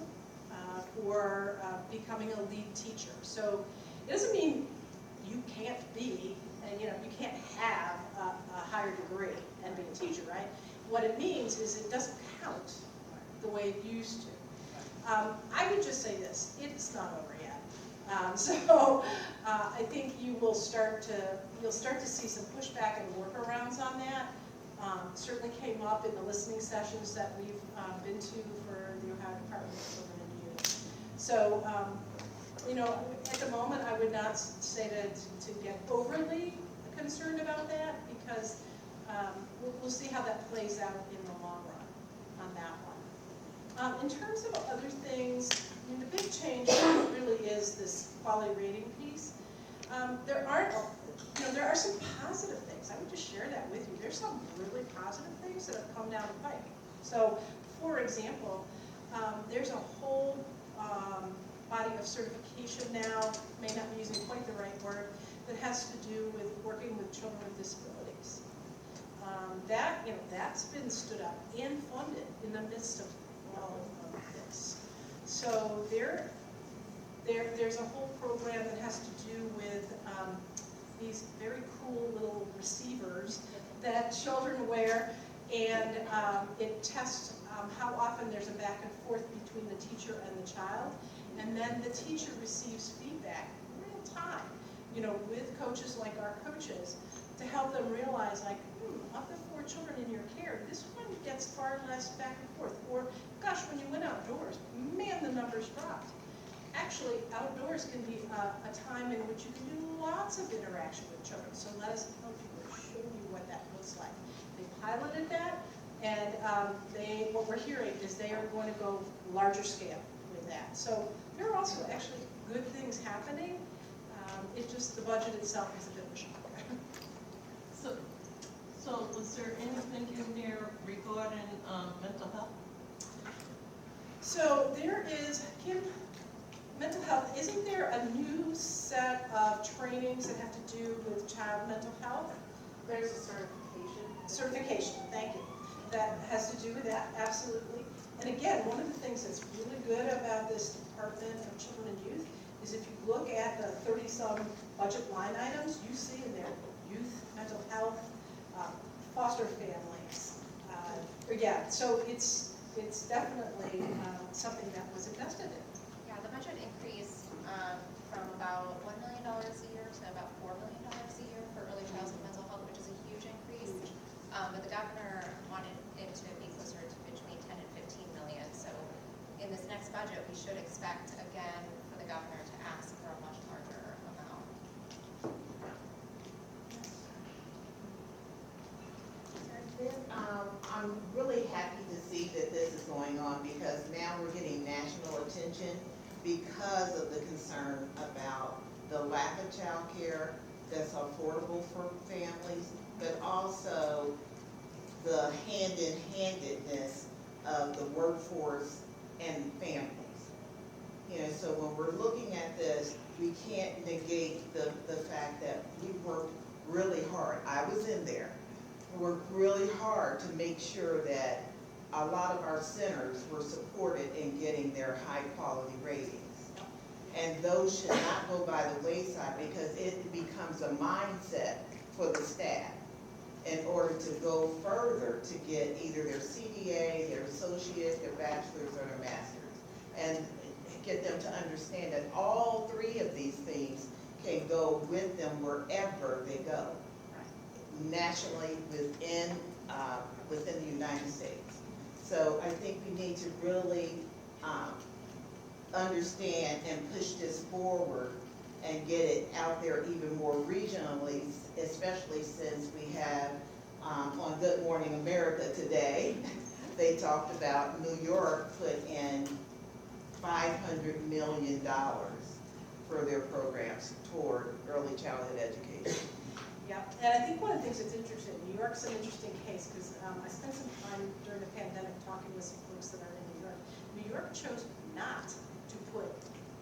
for becoming a lead teacher. So it doesn't mean you can't be, and you can't have a higher degree and be a teacher, right? What it means is it doesn't count the way it used to. I would just say this: it's not over yet. I think you'll start to see some pushback and workarounds on that. Certainly came up in the listening sessions that we've been to for the Ohio Department of Children and Youth. So, at the moment, I would not say to get overly concerned about that, because we'll see how that plays out in the long run on that one. In terms of other things, the big change really is this quality rating piece. There are some positive things. I would just share that with you. There's some really positive things that have come down the pike. So, for example, there's a whole body of certification now, may not be using quite the right word, that has to do with working with children with disabilities. That's been stood up and funded in the midst of all of this. So there's a whole program that has to do with these very cool little receivers that children wear, and it tests how often there's a back and forth between the teacher and the child, and then the teacher receives feedback real time, with coaches like our coaches, to help them realize, like, of the 4 children in your care, this one gets far less back and forth. Or, gosh, when you went outdoors, man, the numbers dropped. Actually, outdoors can be a time in which you can do lots of interaction with children. So let us help you or show you what that looks like. They piloted that, and what we're hearing is they are going to go larger scale with that. So there are also actually good things happening. It's just the budget itself is a bit of a shock. So was there anything in there regarding mental health? So there is, Kim, mental health, isn't there a new set of trainings that have to do with child mental health? There's a certification. Certification, thank you. That has to do with that, absolutely. And again, one of the things that's really good about this Department of Children and Youth is if you look at the 30-some budget line items, you see in there youth, mental health, foster families. So it's definitely something that was invested in. Yeah, the budget increased from about $1 million a year to about $4 million a year for early childhood mental health, which is a huge increase. But the governor wanted it to be closer to between 10 and 15 million. So in this next budget, we we should expect again for the governor to ask for a much larger amount. And then, I'm really happy to see that this is going on because now we're getting national attention because of the concern about the lack of childcare that's affordable for families, but also the hand-in-handedness of the workforce and families. You know, so when we're looking at this, we can't negate the fact that we worked really hard. I was in there. Worked really hard to make sure that a lot of our centers were supported in getting their high-quality ratings. And those should not go by the wayside because it becomes a mindset for the staff in order to go further to get either their CDA, their associate, their bachelor's, or their master's. And get them to understand that all three of these things can go with them wherever they go. Nationally, within the United States. So I think we need to really understand and push this forward and get it out there even more regionally, especially since we have on Good Morning America today, they talked about New York put in $500 million for their programs toward early childhood education. Yeah, and I think one of the things that's interesting, New York's an interesting case, because I spent some time during the pandemic talking with some folks that are in New York. New York chose not to put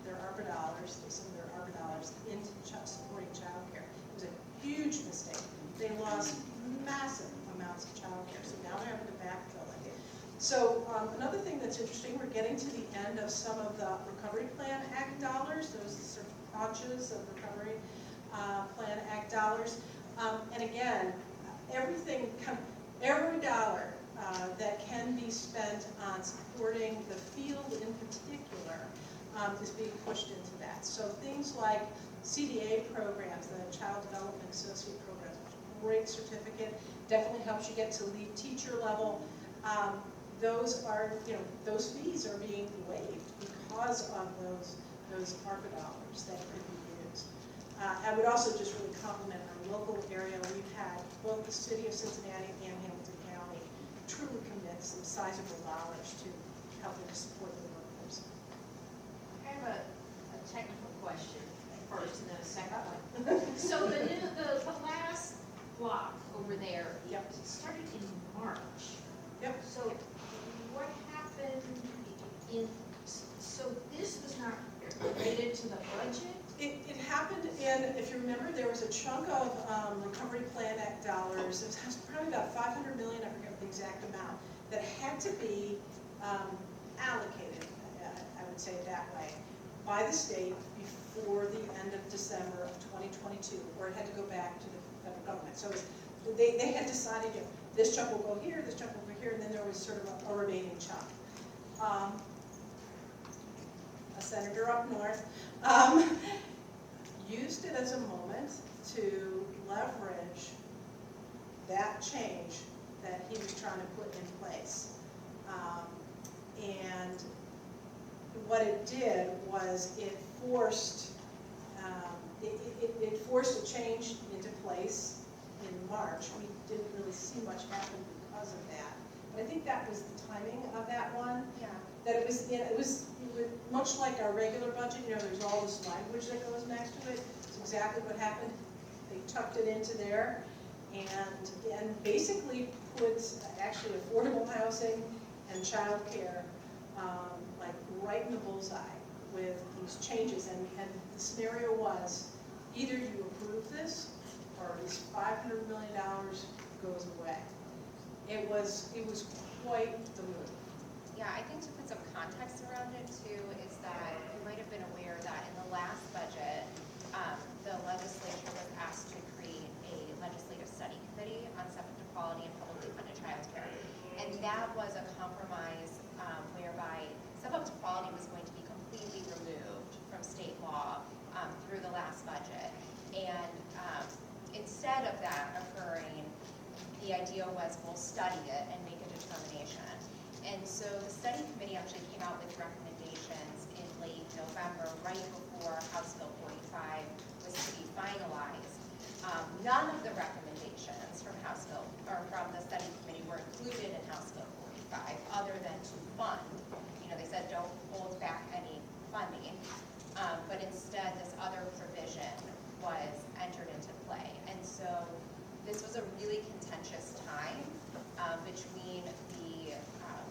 their ARPA dollars, some of their ARPA dollars, into supporting childcare. It was a huge mistake. They lost massive amounts of childcare, so now they're having to backfill it. So another thing that's interesting, we're getting to the end of some of the Recovery Plan Act dollars, those sort of tranches of Recovery Plan Act dollars. And again, every dollar that can be spent on supporting the field in particular is being pushed into that. So things like CDA programs, the Child Development Associate programs, great certificate, definitely helps you get to lead teacher level. Those are, those fees are being waived because of those ARPA dollars that could be used. I would also just really compliment our local area. We've had both the city of Cincinnati and Hamilton County truly commit some sizable dollars to helping to support the workforce. I have a technical question first and then a second one. So the last block over there, Yep. it started in March. Yep. So what happened so this was not related to the budget? It happened in, if you remember, there was a chunk of Recovery Plan Act dollars, it was probably about $500 million, I forget the exact amount, that had to be allocated, I would say it that way, by the state before the end of December of 2022, or it had to go back to the federal government. So they had decided, this chunk will go here, this chunk will go here, and then there was sort of a remaining chunk. A senator up north used it as a moment to leverage that change that he was trying to put in place. And what it did was it forced a change into place in March. We didn't really see much happen because of that. But I think that was the timing of that one. Yeah. That it was much like our regular budget, there's all this language that goes next to it. It's exactly what happened. They tucked it into there and basically put actually affordable housing and childcare like right in the bullseye with these changes. And the scenario was either you approve this or this $500 million goes away. It was quite the move. Yeah, I think to put some context around it too is that you might have been aware that in the last budget, the legislature was asked to create a legislative study committee on subject equality and publicly funded childcare. And that was a compromise whereby subject equality was going to be completely removed from state law through the last budget. And instead of that occurring, the idea was we'll study it and make a determination. And so the study committee actually came out with recommendations late November, right before House Bill 45 was to be finalized. None of the recommendations from House Bill, or from the study committee were included in House Bill 45, other than to fund. They said don't hold back any funding, but instead this other provision was entered into play. And so this was a really contentious time between the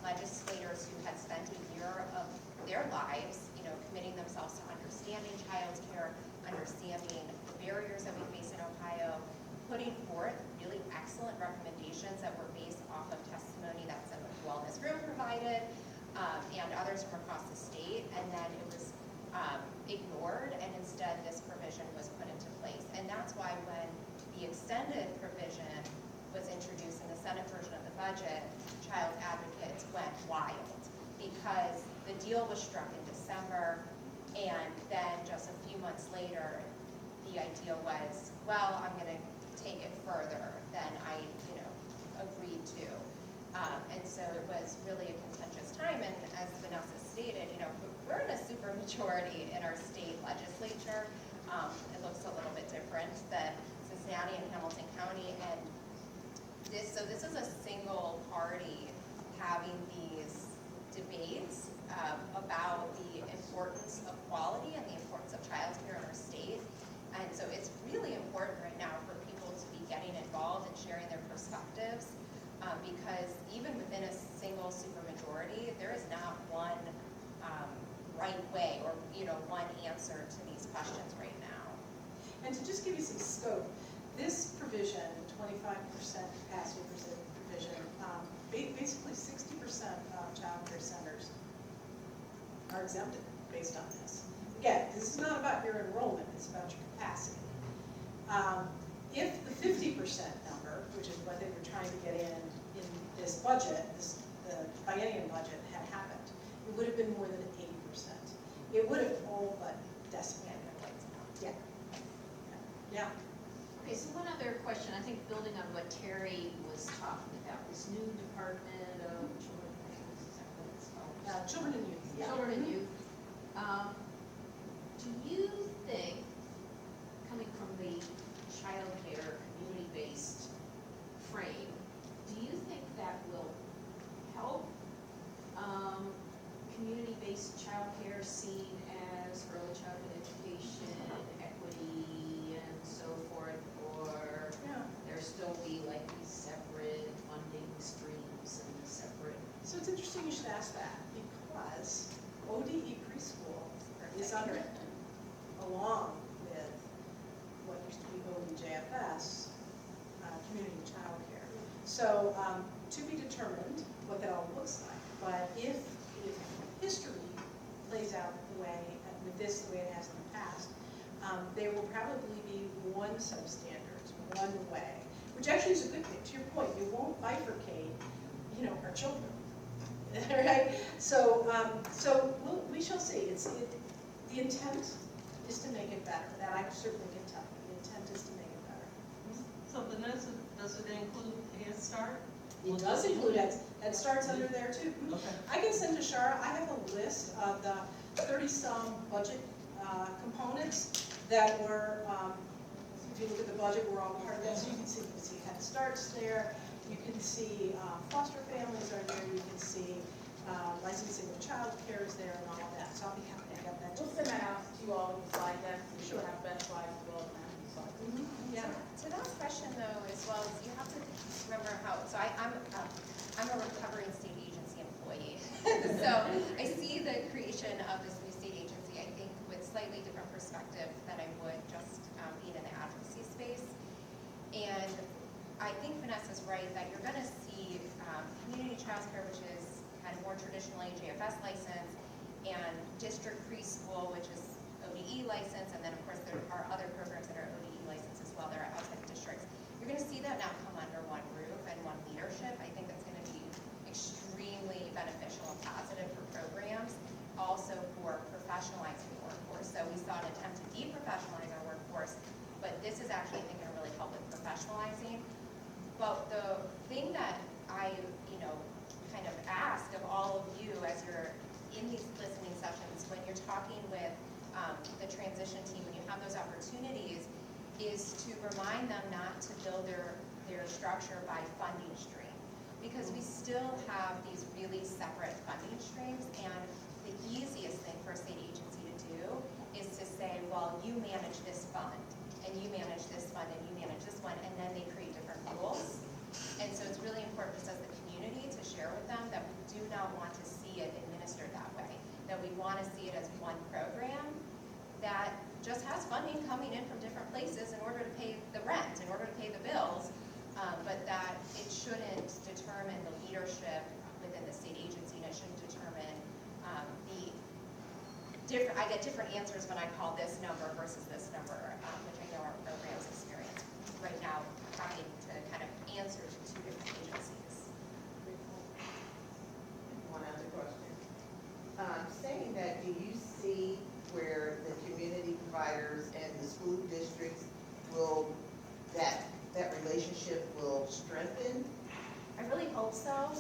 legislators who had spent a year of their lives, committing themselves to understanding childcare, understanding the barriers that we face in Ohio, putting forth really excellent recommendations that were based off of testimony that some of the wellness room provided and others from across the state, and then it was ignored, and instead this provision was put into place. And that's why when the extended provision was introduced in the Senate version of the budget, child advocates went wild because the deal was struck in December, and then just a few months later, the idea was, well, I'm going to take it further than I, agreed to. And so it was really a contentious time, and as Vanessa stated, we're in a supermajority in our state legislature. It looks a little bit different than Cincinnati and Hamilton County, and this is a single party having these debates about the importance of quality and the importance of childcare in our state. And so it's really important right now for people to be getting involved and sharing their perspectives, because even within a single supermajority, there is not one right way or one answer to these questions right now. And to just give you some scope, this provision, 25% capacity provision, basically 60% of child care centers are exempted based on this. Again, this is not about your enrollment, it's about your capacity. If the 50% number, which is what they were trying to get in this budget, the biennium budget, had happened, it would have been more than 80%. It would have all but decimated. Yeah. Yeah. Okay, so one other question, I think building on what Terry was talking about, this new Department of Children, is that what it's called? Children and youth. Yeah. Children and youth. Do you think, coming from the child care community-based frame, do you think that will help community-based child care seen as early childhood education, equity, and so forth, or there still be like these separate funding streams and separate? So it's interesting you should ask that, because ODE preschool is under it, along with what used to be ODJFS, community child care. So to be determined what that all looks like, but if history plays out the way, with this the way it has in the past, there will probably be one substandard, one way, which actually is a good thing. To your point, you won't bifurcate, our children, right? So, we shall see. The intent is to make it better. That I certainly can tell you. The intent is to make it better. So Vanessa, does it include Head Start? It does include Head Start's under there too. Okay. I can send to Shara. I have a list of the 30-some budget components that were, if you look at the budget, we're all part of that. So you can see Head Start's there. You can see foster families are there. You can see licensing of child care is there and all of that. So I'll be happy to have that. We'll send that out to you all in the slide deck. We should Sure. have best slides as well as that. Yeah. To that question though, as well as you have to remember how, so I'm a recovering state agency employee. So I see the creation of this new state agency, I think, with slightly different perspective than I would just being in the advocacy space. And I think Vanessa's right that you're gonna see community child care, which is kind of more traditionally JFS license, and district preschool, which is ODE license, and then of course there are other programs that are ODE license as well, that are outside of districts. You're gonna see that now come under one roof and one leadership. I think that's gonna be extremely beneficial and positive for programs, also for professionalizing the workforce. So we saw an attempt to deprofessionalize our workforce, but this is actually, I think, gonna really help with professionalizing. But the thing that I, kind of ask of all of you as you're in these listening sessions, when you're talking with the transition team, when you have those opportunities, is to remind them not to build their structure by funding stream. Because we still have these really separate funding streams, and the easiest thing for a state agency to do is to say, well, you manage this fund, and you manage this fund, and you manage this one, and then they create different rules. And so it's really important just as the community to share with them that we do not want to see it administered that way, that we want to see it as one program that just has funding coming in from different places in order to pay the rent, in order to pay the bills, but that it shouldn't determine the leadership within the state agency, and it shouldn't determine the different, I get different answers when I call this number versus this number, which I know our programs experience right now, having to kind of answer to two different agencies. One other question. Saying that, do you see where the community providers and the school districts will, that relationship will strengthen? I really hope so.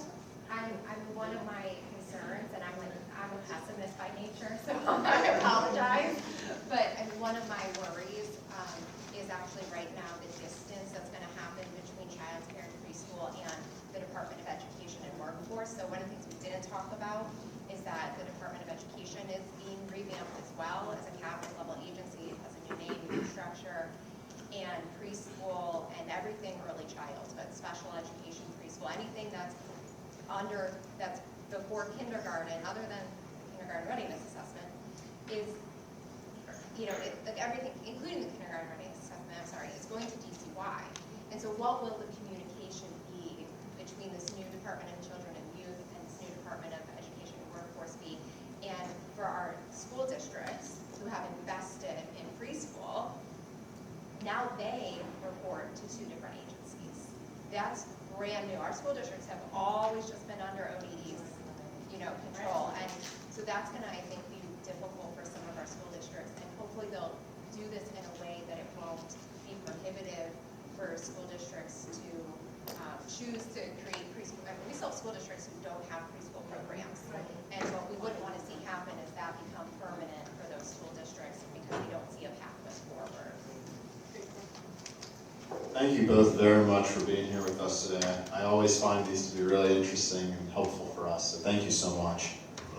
I'm one of my concerns, and I'm a pessimist by nature, so I apologize. But one of my worries is actually right now the distance that's going to happen between child care and preschool and the Department of Education and Workforce. So one of the things we didn't talk about is that the Department of Education is being revamped as well as a cabinet level agency. It has a new name, new structure, and preschool and everything early childhood, but special education, preschool, anything that's before kindergarten, other than kindergarten readiness assessment, is, like everything, including the kindergarten readiness assessment, is going to DCY. And so what will the communication be between this new Department of Children and Youth and this new Department of Education and Workforce be? And for our school districts who have invested in preschool, now they report to two different agencies. That's brand new. Our school districts have always just been under ODE's, control. And so that's going to, I think, be difficult for some of our school districts. And hopefully they'll do this in a way that it won't be prohibitive for school districts to choose to create preschool. I mean, we still have school districts who don't have preschool programs. And what we wouldn't want to see happen is that become permanent for those school districts because we don't see a pathway forward. Thank you both very much for being here with us today. I always find these to be really interesting and helpful for us, so thank you so much. I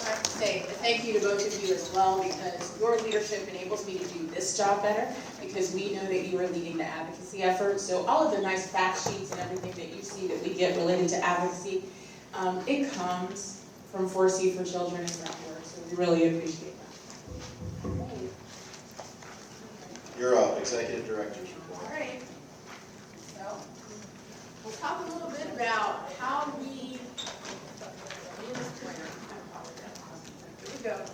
have to say thank you to both of you as well, because your leadership enables me to do this job better, because we know that you are leading the advocacy effort. So all of the nice fact sheets and everything that you see that we get related to advocacy, it comes from 4C for Children and Groundwork, so we really appreciate that. You're up, Executive Director's report. All right. So we'll talk a little bit about how we. Here we go.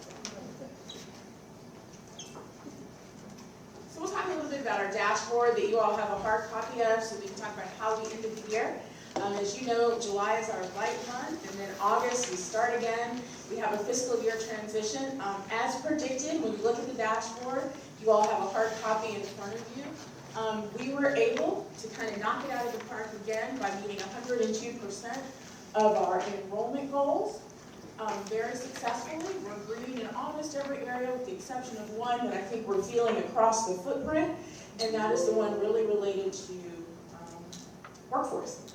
So we'll talk a little bit about our dashboard that you all have a hard copy of, so we can talk about how we ended the year. As you know, July is our light month, and then August we start again. We have a fiscal year transition. As predicted, when you look at the dashboard, you all have a hard copy in front of you. We were able to kind of knock it out of the park again by meeting 102% of our enrollment goals. Very successfully. We're green in almost every area with the exception of one that I think we're feeling across the footprint, and that is the one really related to workforce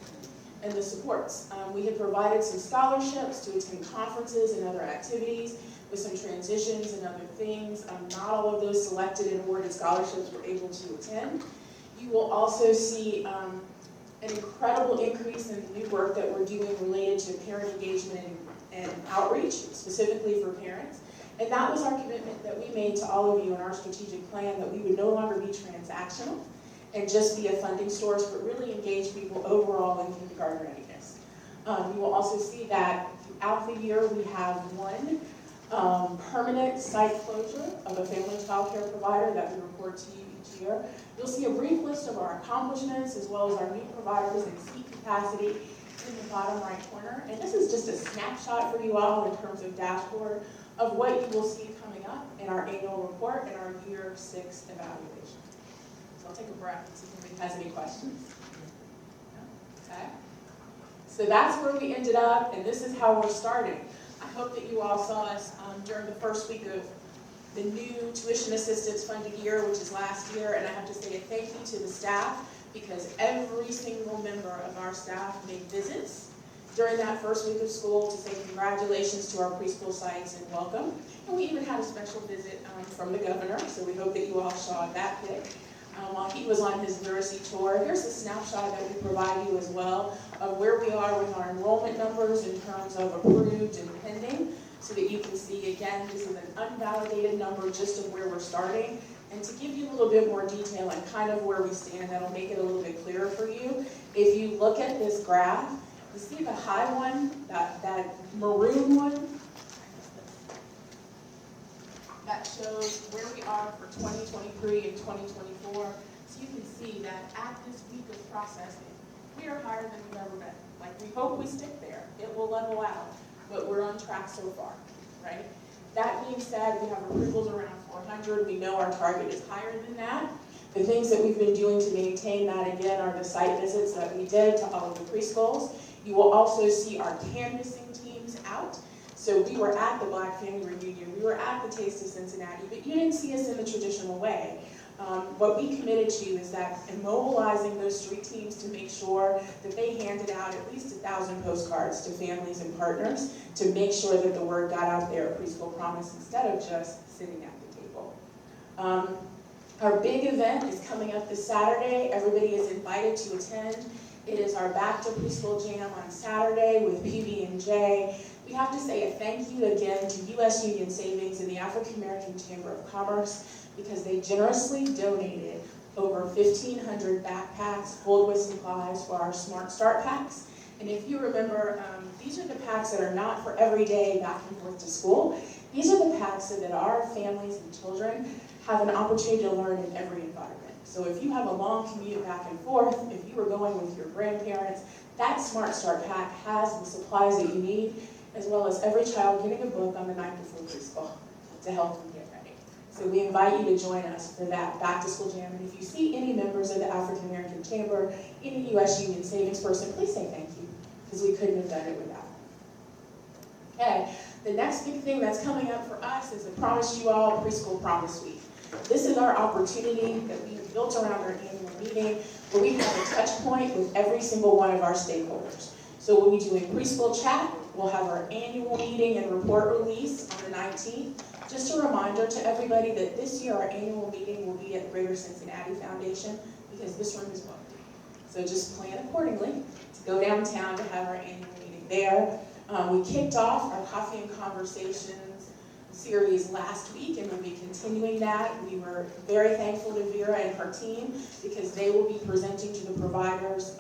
and the supports. We had provided some scholarships to attend conferences and other activities with some transitions and other things. Not all of those selected and awarded scholarships were able to attend. You will also see an incredible increase in the new work that we're doing related to parent engagement and outreach, specifically for parents. And that was our commitment that we made to all of you in our strategic plan, that we would no longer be transactional and just be a funding source, but really engage people overall in kindergarten readiness. You will also see that throughout the year we have one permanent site closure of a family child care provider that we report to you each year. You'll see a brief list of our accomplishments as well as our new providers and seat capacity in the bottom right corner. And this is just a snapshot for you all in terms of dashboard of what you will see coming up in our annual report and our year 6 evaluation. So I'll take a breath and see if anybody has any questions. Okay. So that's where we ended up, and this is how we're starting. I hope that you all saw us during the first week of the new tuition assistance funded year, which is last year, and I have to say a thank you to the staff, because every single member of our staff made visits during that first week of school to say congratulations to our preschool sites and welcome. And we even had a special visit from the governor, so we hope that you all saw that pic. While he was on his literacy tour, here's a snapshot that we provide you as well of where we are with our enrollment numbers in terms of approved and pending, so that you can see, again, this is an unvalidated number just of where we're starting. And to give you a little bit more detail and kind of where we stand, that'll make it a little bit clearer for you. If you look at this graph, you see the high one, that maroon one? That shows where we are for 2023 and 2024. So you can see that at this week of processing, we are higher than we've ever been. Like, we hope we stick there. It will level out, but we're on track so far, right? That being said, we have approvals around 400. We know our target is higher than that. The things that we've been doing to maintain that, again, are the site visits that we did to all of the preschools. You will also see our canvassing teams out. So we were at the Black Family Reunion, we were at the Taste of Cincinnati, but you didn't see us in the traditional way. What we committed to is that immobilizing those street teams to make sure that they handed out at least 1,000 postcards to families and partners to make sure that the word got out there at Preschool Promise instead of just sitting at the table. Our big event is coming up this Saturday. Everybody is invited to attend. It is our Back to Preschool Jam on Saturday with PB&J. We have to say a thank you again to U.S. Union Savings and the African American Chamber of Commerce, because they generously donated over 1,500 backpacks filled with supplies for our Smart Start packs. And if you remember, these are the packs that are not for every day back and forth to school. These are the packs so that our families and children have an opportunity to learn in every environment. So if you have a long commute back and forth, if you are going with your grandparents, that Smart Start pack has the supplies that you need, as well as every child getting a book on the night before preschool to help them get ready. So we invite you to join us for that Back to School Jam. And if you see any members of the African American Chamber, any U.S. Union Savings person, please say thank you, because we couldn't have done it without them. Okay, the next big thing that's coming up for us is, I promised you all, Preschool Promise Week. This is our opportunity that we have built around our annual meeting, where we have a touch point with every single one of our stakeholders. So we'll be doing preschool chat, we'll have our annual meeting and report release on the 19th. Just a reminder to everybody that this year our annual meeting will be at the Greater Cincinnati Foundation, because this room is booked. So just plan accordingly to go downtown to have our annual meeting there. We kicked off our Coffee and Conversations series last week, and we'll be continuing that. We were very thankful to Vera and her team, because they will be presenting to the providers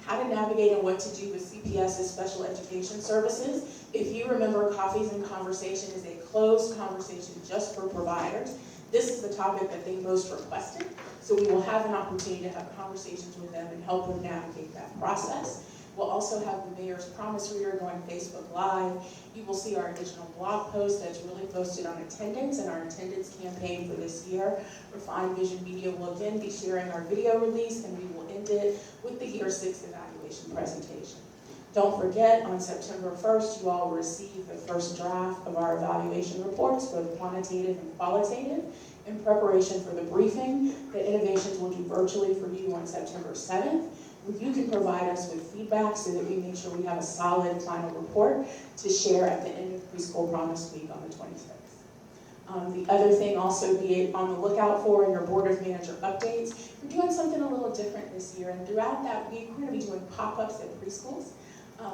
how to navigate and what to do with CPS's special education services. If you remember, Coffees and Conversation is a closed conversation just for providers. This is the topic that they most requested, so we will have an opportunity to have conversations with them and help them navigate that process. We'll also have the Mayor's Promise Reader going Facebook Live. You will see our additional blog post that's really posted on attendance and our attendance campaign for this year. Refined Vision Media will again be sharing our video release, and we will end it with the Year 6 evaluation presentation. Don't forget, on September 1st, you all will receive the first draft of our evaluation reports, both quantitative and qualitative, in preparation for the briefing that Innovations will do virtually for you on September 7th. You can provide us with feedback so that we make sure we have a solid final report to share at the end of Preschool Promise Week on the 26th. The other thing also be on the lookout for in your Board of Manager updates. We're doing something a little different this year, and throughout that week, we're going to be doing pop-ups at preschools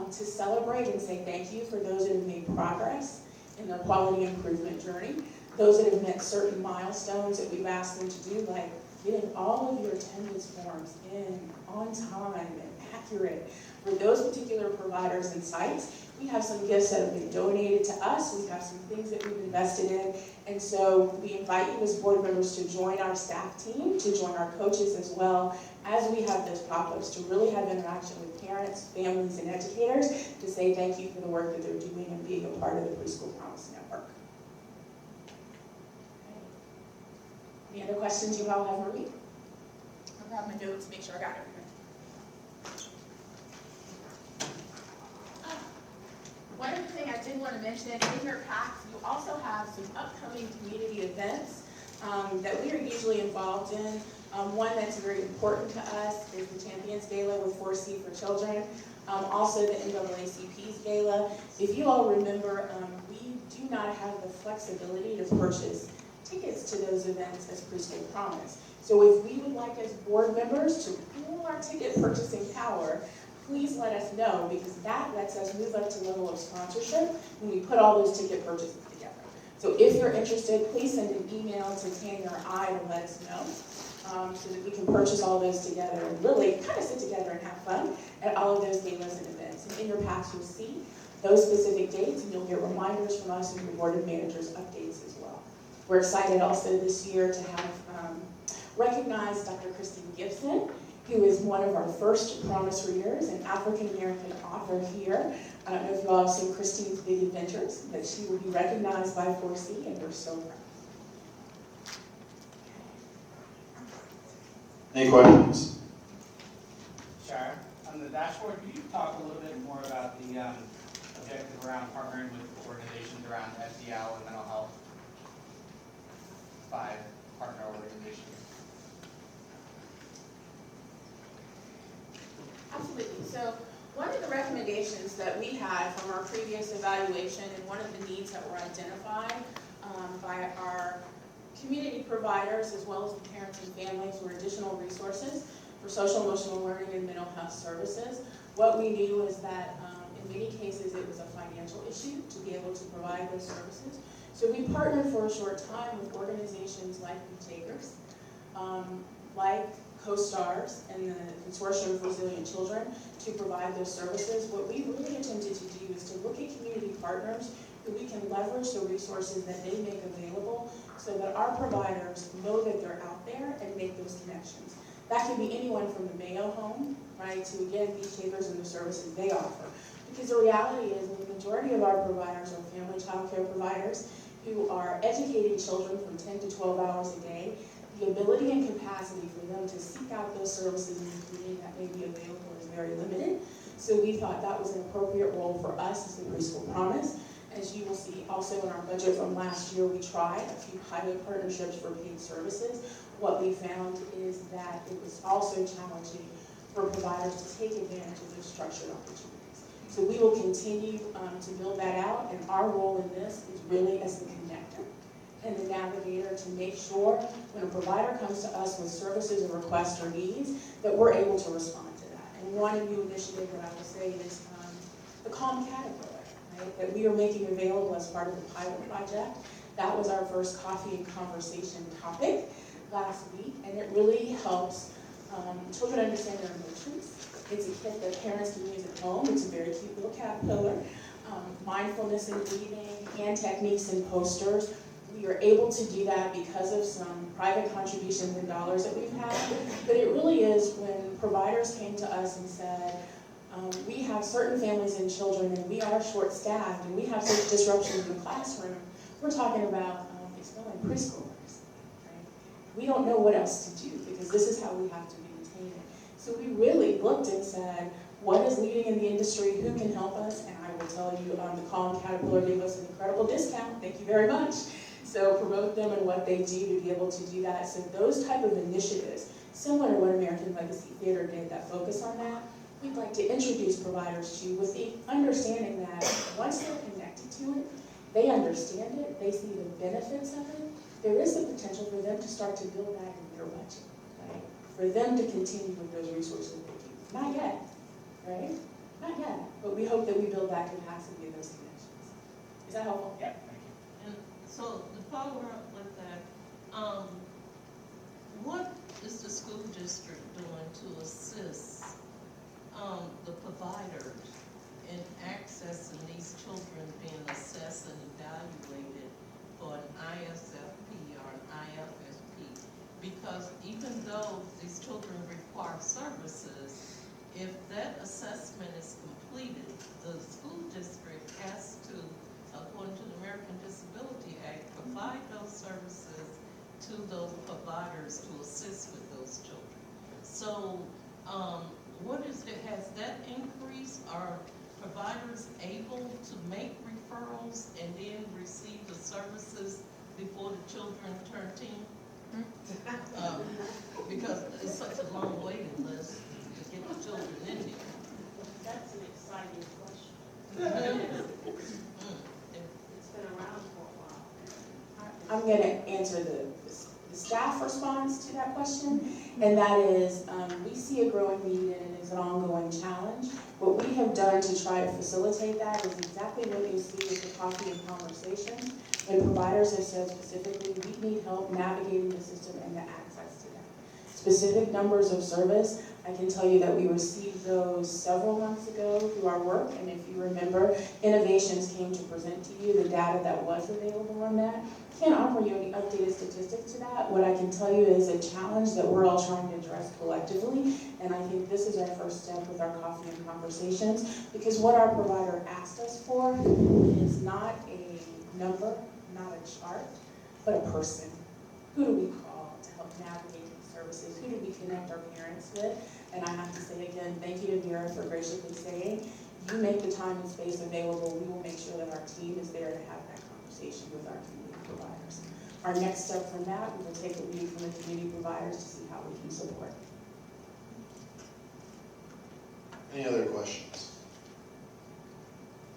to celebrate and say thank you for those that have made progress in their quality improvement journey, those that have met certain milestones that we've asked them to do, like getting all of your attendance forms in on time and accurate. For those particular providers and sites, we have some gifts that have been donated to us. We have some things that we've invested in. And so we invite you as board members to join our staff team, to join our coaches as well, as we have those pop-ups, to really have interaction with parents, families, and educators to say thank you for the work that they're doing and being a part of the Preschool Promise Network. Any other questions you all have for me? I'll grab my notes, make sure I got everything. One other thing I did want to mention, in your packs, you also have some upcoming community events that we are usually involved in. One that's very important to us is the Champions Gala with 4C for Children. Also the NAACP's Gala. If you all remember, we do not have the flexibility to purchase tickets to those events as Preschool Promise. So if we would like as board members to pool our ticket purchasing power, please let us know, because that lets us move up to level of sponsorship when we put all those ticket purchases together. So if you're interested, please send an email to Tanya or I to let us know, so that we can purchase all those together and really kind of sit together and have fun at all of those galas and events. And in your packs, you'll see those specific dates, and you'll get reminders from us and your board of managers updates as well. We're excited also this year to have recognized Dr. Christine Gibson, who is one of our first Promise readers, an African-American author here. I don't know if you all have seen Christine's Big Adventures, but she will be recognized by 4C, and we're so proud. Any questions? Sharon, on the dashboard, could you talk a little bit more about the objective around partnering with organizations around SEL and mental health? 5 partner organizations. Absolutely. So one of the recommendations that we had from our previous evaluation, and one of the needs that were identified by our community providers as well as the parents and families, were additional resources for social emotional learning and mental health services. What we knew is that in many cases it was a financial issue to be able to provide those services. So we partnered for a short time with organizations like The Takers, like Co-Stars and the Consortium for Resilient Children to provide those services. What we really attempted to do is to look at community partners who we can leverage the resources that they make available so that our providers know that they're out there and make those connections. That can be anyone from the Mayo Home, right, to again, Beach Takers and the services they offer. Because the reality is the majority of our providers are family child care providers who are educating children from 10 to 12 hours a day. The ability and capacity for them to seek out those services in the community that may be available is very limited. So we thought that was an appropriate role for us as the Preschool Promise. As you will see also in our budget from last year, we tried a few pilot partnerships for paid services. What we found is that it was also challenging for providers to take advantage of those structured opportunities. So we will continue to build that out, and our role in this is really as the connector and the navigator to make sure when a provider comes to us with services or requests or needs that we're able to respond to that. And one new initiative that I will say is the Calm Caterpillar, right, that we are making available as part of the pilot project. That was our first coffee and conversation topic last week, and it really helps children understand their emotions. It's a kit that parents can use at home. It's a very cute little caterpillar. Mindfulness and breathing, hand techniques and posters. We are able to do that because of some private contributions and dollars that we've had. But it really is when providers came to us and said, we have certain families and children and we are short-staffed and we have such disruptions in the classroom. We're talking about expelling preschoolers. Right? We don't know what else to do because this is how we have to maintain it. So we really looked and said, what is leading in the industry? Who can help us? And I will tell you, the Calm Caterpillar gave us an incredible discount. Thank you very much. So promote them and what they do to be able to do that. So those type of initiatives, similar to what American Legacy Theater did, that focus on that, we'd like to introduce providers to with the understanding that once they're connected to it, they understand it, they see the benefits of it, there is the potential for them to start to build that in their budget, right? For them to continue with those resources they do. Not yet, right? Not yet, but we hope that we build that capacity and those connections. Is that helpful? Yeah, thank you. And so to follow up with that, what is the school district doing to assist the providers in accessing these children being assessed and evaluated for an ISFP or an IFSP? Because even though these children require services, if that assessment is completed, the school district has to, according to the American Disability Act, provide those services to those providers to assist with those children. So, what is it, has that increased, or providers able to make referrals and then receive the services before the children turn 10? Because it's such a long waiting list to get the children in there. That's an exciting question. It's been around for a while. I'm going to answer the staff response to that question, and that is we see a growing need and it is an ongoing challenge. What we have done to try to facilitate that is exactly what you see with the coffee and conversations. And providers have said specifically, we need help navigating the system and the access to that. Specific numbers of service, I can tell you that we received those several months ago through our work, and if you remember, Innovations came to present to you the data that was available on that. Can't offer you any updated statistics to that. What I can tell you is a challenge that we're all trying to address collectively, and I think this is our first step with our coffee and conversations, because what our provider asked us for is not a number, not a chart, but a person. Who do we call to help navigate these services? Who do we connect our parents with? And I have to say again, thank you to Vera for graciously saying, you make the time and space available, we will make sure that our team is there to have that conversation with our community providers. Our next step from that, we will take a lead from the community providers to see how we can support. Any other questions?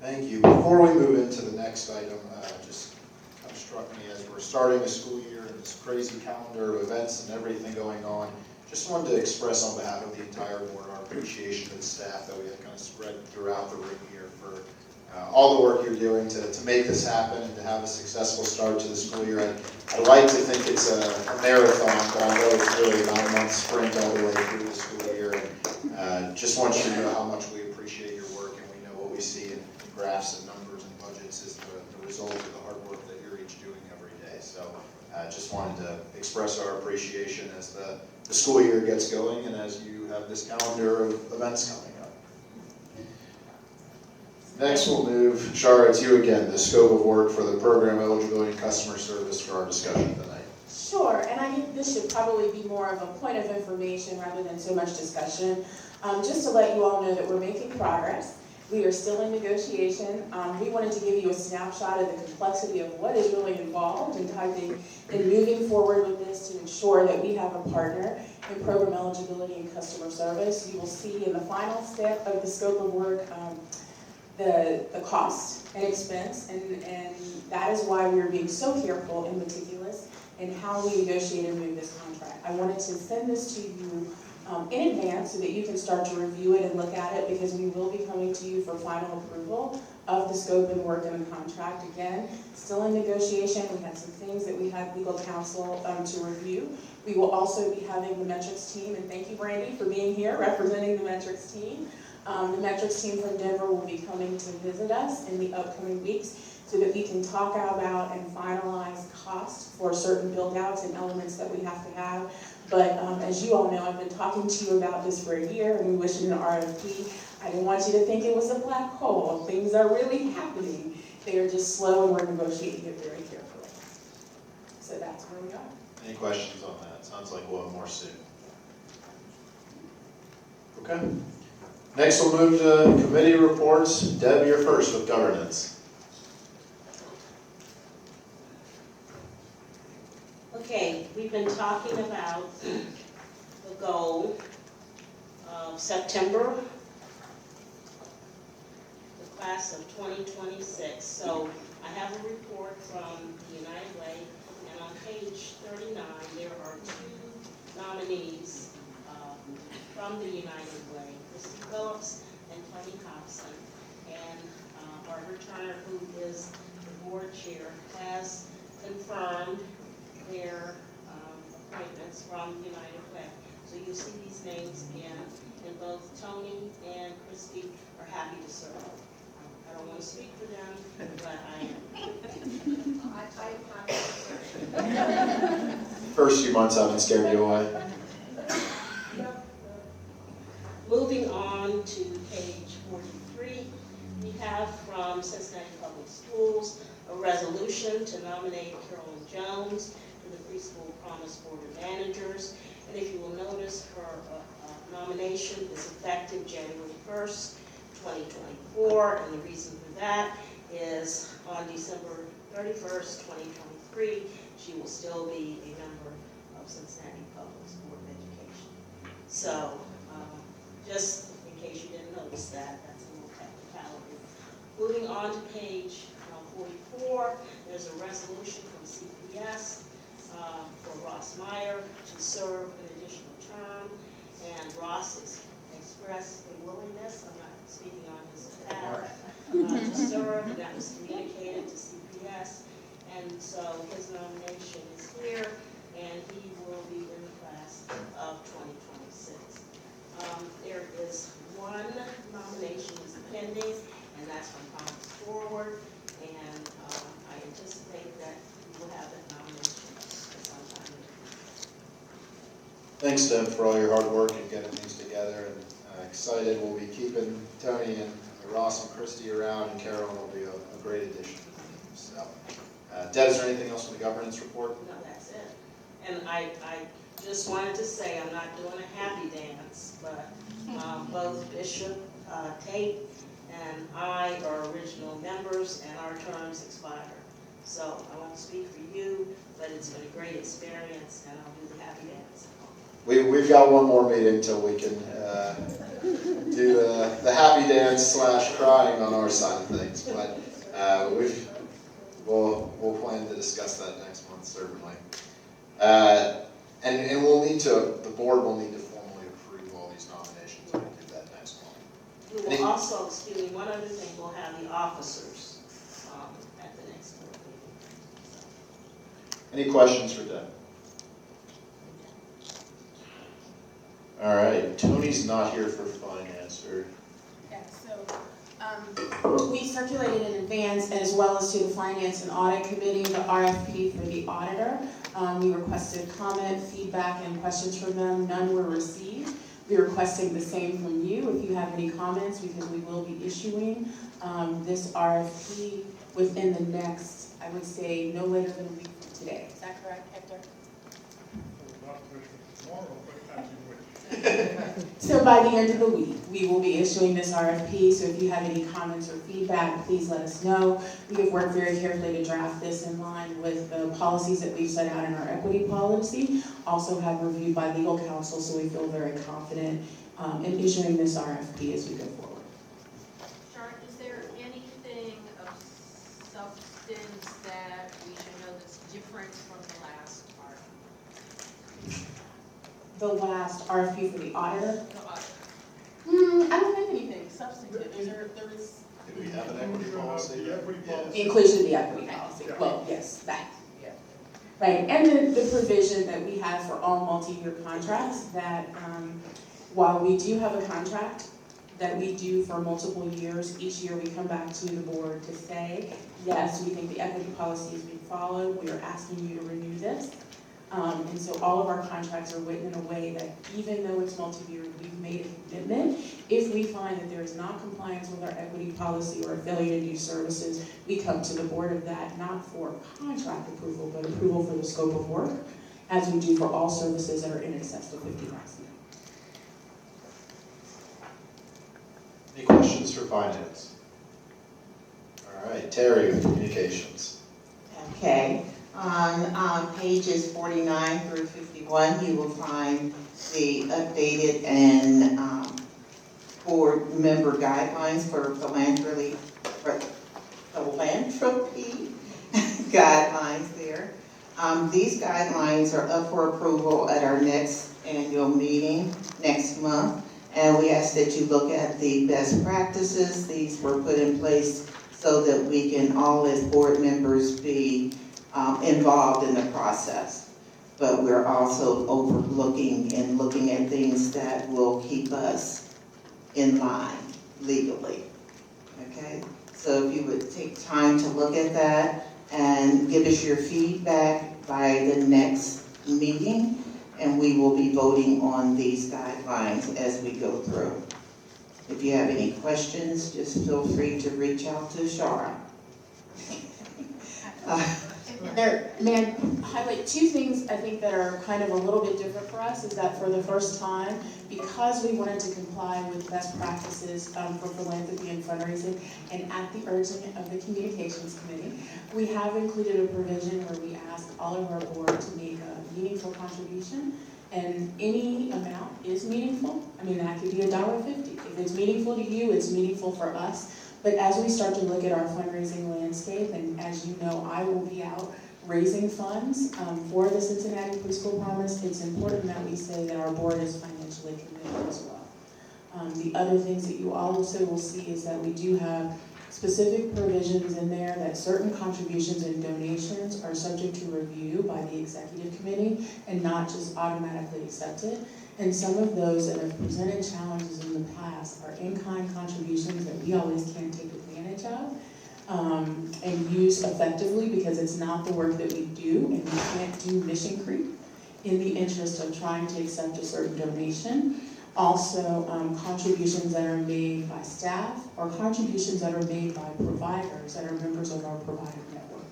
Thank you. Before we move into the next item, just kind of struck me as we're starting the school year and this crazy calendar of events and everything going on. Just wanted to express on behalf of the entire board our appreciation to the staff that we have kind of spread throughout the room here for all the work you're doing to make this happen and to have a successful start to the school year. I'd like to think it's a marathon, but I know it's really a 9-month sprint all the way through the school year. And just want you to know how much we appreciate your work, and we know what we see in graphs and numbers and budgets is the result of the hard work that you're each doing every day. So just wanted to express our appreciation as the school year gets going and as you have this calendar of events coming up. Next we'll move, Shara, it's you again, the scope of work for the program eligibility and customer service for our discussion tonight. Sure, and I think this should probably be more of a point of information rather than so much discussion. Just to let you all know that we're making progress. We are still in negotiation. We wanted to give you a snapshot of the complexity of what is really involved in typing and moving forward with this to ensure that we have a partner in program eligibility and customer service. You will see in the final step of the scope of work the cost and expense, and that is why we are being so careful and meticulous in how we negotiate and move this contract. I wanted to send this to you in advance so that you can start to review it and look at it, because we will be coming to you for final approval of the scope and work in the contract. Again, still in negotiation. We had some things that we had legal counsel to review. We will also be having the metrics team, and thank you, Brandy, for being here representing the metrics team. The metrics team from Denver will be coming to visit us in the upcoming weeks so that we can talk about and finalize costs for certain build-outs and elements that we have to have. But as you all know, I've been talking to you about this for a year, and we wish it an RFP. I didn't want you to think it was a black hole. Things are really happening. They are just slow, and we're negotiating it very carefully. So that's where we are. Any questions on that? Sounds like we'll have more soon. Okay. Next we'll move to committee reports. Deb, you're first with governance. Okay, we've been talking about the goal of September, the class of 2026. So I have a report from the United Way, and on page 39 there are 2 nominees from the United Way, Christy Phillips and Tony Hobson. And Barbara Turner, who is the board chair, has confirmed their appointments from United Way. So you'll see these names again, and both Tony and Christy are happy to serve. I don't want to speak for them, but I am. First few months haven't scared you away. Moving on to page 43, we have from Cincinnati Public Schools a resolution to nominate Carolyn Jones to the Preschool Promise Board of Managers. And if you will notice, her nomination is effective January 1st, 2024, and the reason for that is on December 31st, 2023, she will still be a member of Cincinnati Public Board of Education. So, just in case you didn't notice that, that's a little technicality. Moving on to page 44, there's a resolution from CPS for Ross Meyer to serve an additional term, and Ross has expressed a willingness, I'm not speaking on his behalf, to serve, and that was communicated to CPS, and so his nomination is here, and he will be in the class of 2026. There is one nomination is pending, and that's from Thomas Forward, and I anticipate that we will have that nomination sometime. Thanks, Deb, for all your hard work in getting these together, and excited we'll be keeping Tony and Ross and Christy around, and Carolyn will be a great addition to the team. So, Deb, is there anything else from the governance report? No, that's it. And I just wanted to say, I'm not doing a happy dance, but both Bishop Tate and I are original members, and our terms expire. So I won't speak for you, but it's been a great experience, and I'll do the happy dance. We've got one more meeting till we can do the happy dance / crying on our side of things, but we'll plan to discuss that next month, certainly. And the board will need to formally approve all these nominations when we do that next month. We will also, excuse me, one other thing, we'll have the officers at the next board meeting. Any questions for Deb? All right, Tony's not here for finance, or? Yeah, so we circulated in advance, as well as to the Finance and Audit Committee, the RFP for the auditor. We requested comment, feedback, and questions from them. None were received. We're requesting the same from you if you have any comments, because we will be issuing this RFP within the next, I would say, no later than a week from today. Is that correct, Hector? So by the end of the week, we will be issuing this RFP, so if you have any comments or feedback, please let us know. We have worked very carefully to draft this in line with the policies that we've set out in our equity policy, also have reviewed by legal counsel, so we feel very confident in issuing this RFP as we go forward. Sharon, is there anything of substance that we should know that's different from the last RFP? The last RFP for the auditor? The audit. I don't have anything substantive. There is Do we have an equity policy? inclusion of the equity policy. Well, yes, that. Yeah. Right, and the provision that we have for all multi-year contracts that while we do have a contract that we do for multiple years, each year we come back to the board to say, yes, we think the equity policy is being followed. We are asking you to renew this. And so all of our contracts are written in a way that even though it's multi-year, we've made a commitment. If we find that there is not compliance with our equity policy or a failure to do services, we come to the board of that, not for contract approval, but approval for the scope of work, as we do for all services that are in excess of $50,000. Any questions for finance? All right, Terry with communications. Okay. On pages 49 through 51, you will find the updated and board member guidelines for philanthropy guidelines there. These guidelines are up for approval at our next annual meeting next month, and we ask that you look at the best practices. These were put in place so that we can all as board members be involved in the process, but we're also overlooking and looking at things that will keep us in line legally, okay? So if you would take time to look at that and give us your feedback by the next meeting, and we will be voting on these guidelines as we go through. If you have any questions, just feel free to reach out to Shara. May I highlight two things I think that are kind of a little bit different for us, is that for the first time, because we wanted to comply with best practices for philanthropy and fundraising, and at the urging of the communications committee, we have included a provision where we ask all of our board to make a meaningful contribution, and any amount is meaningful. I mean, that could be $1.50. If it's meaningful to you, it's meaningful for us. But as we start to look at our fundraising landscape, and as you know, I will be out raising funds for the Cincinnati Preschool Promise, it's important that we say that our board is financially committed as well. The other things that you also will see is that we do have specific provisions in there that certain contributions and donations are subject to review by the executive committee and not just automatically accepted. And some of those that have presented challenges in the past are in-kind contributions that we always can't take advantage of and use effectively, because it's not the work that we do, and we can't do mission creep in the interest of trying to accept a certain donation. Also, contributions that are made by staff or contributions that are made by providers that are members of our provider network.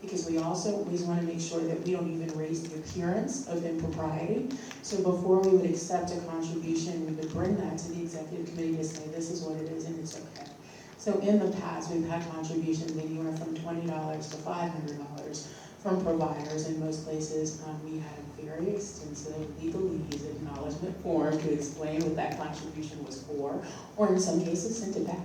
Because we also always want to make sure that we don't even raise the appearance of impropriety. So before we would accept a contribution, we would bring that to the executive committee to say, this is what it is and it's okay. So in the past, we've had contributions anywhere from $20 to $500 from providers. In most places, we had a very extensive legalese acknowledgement form to explain what that contribution was for, or in some cases, sent it back.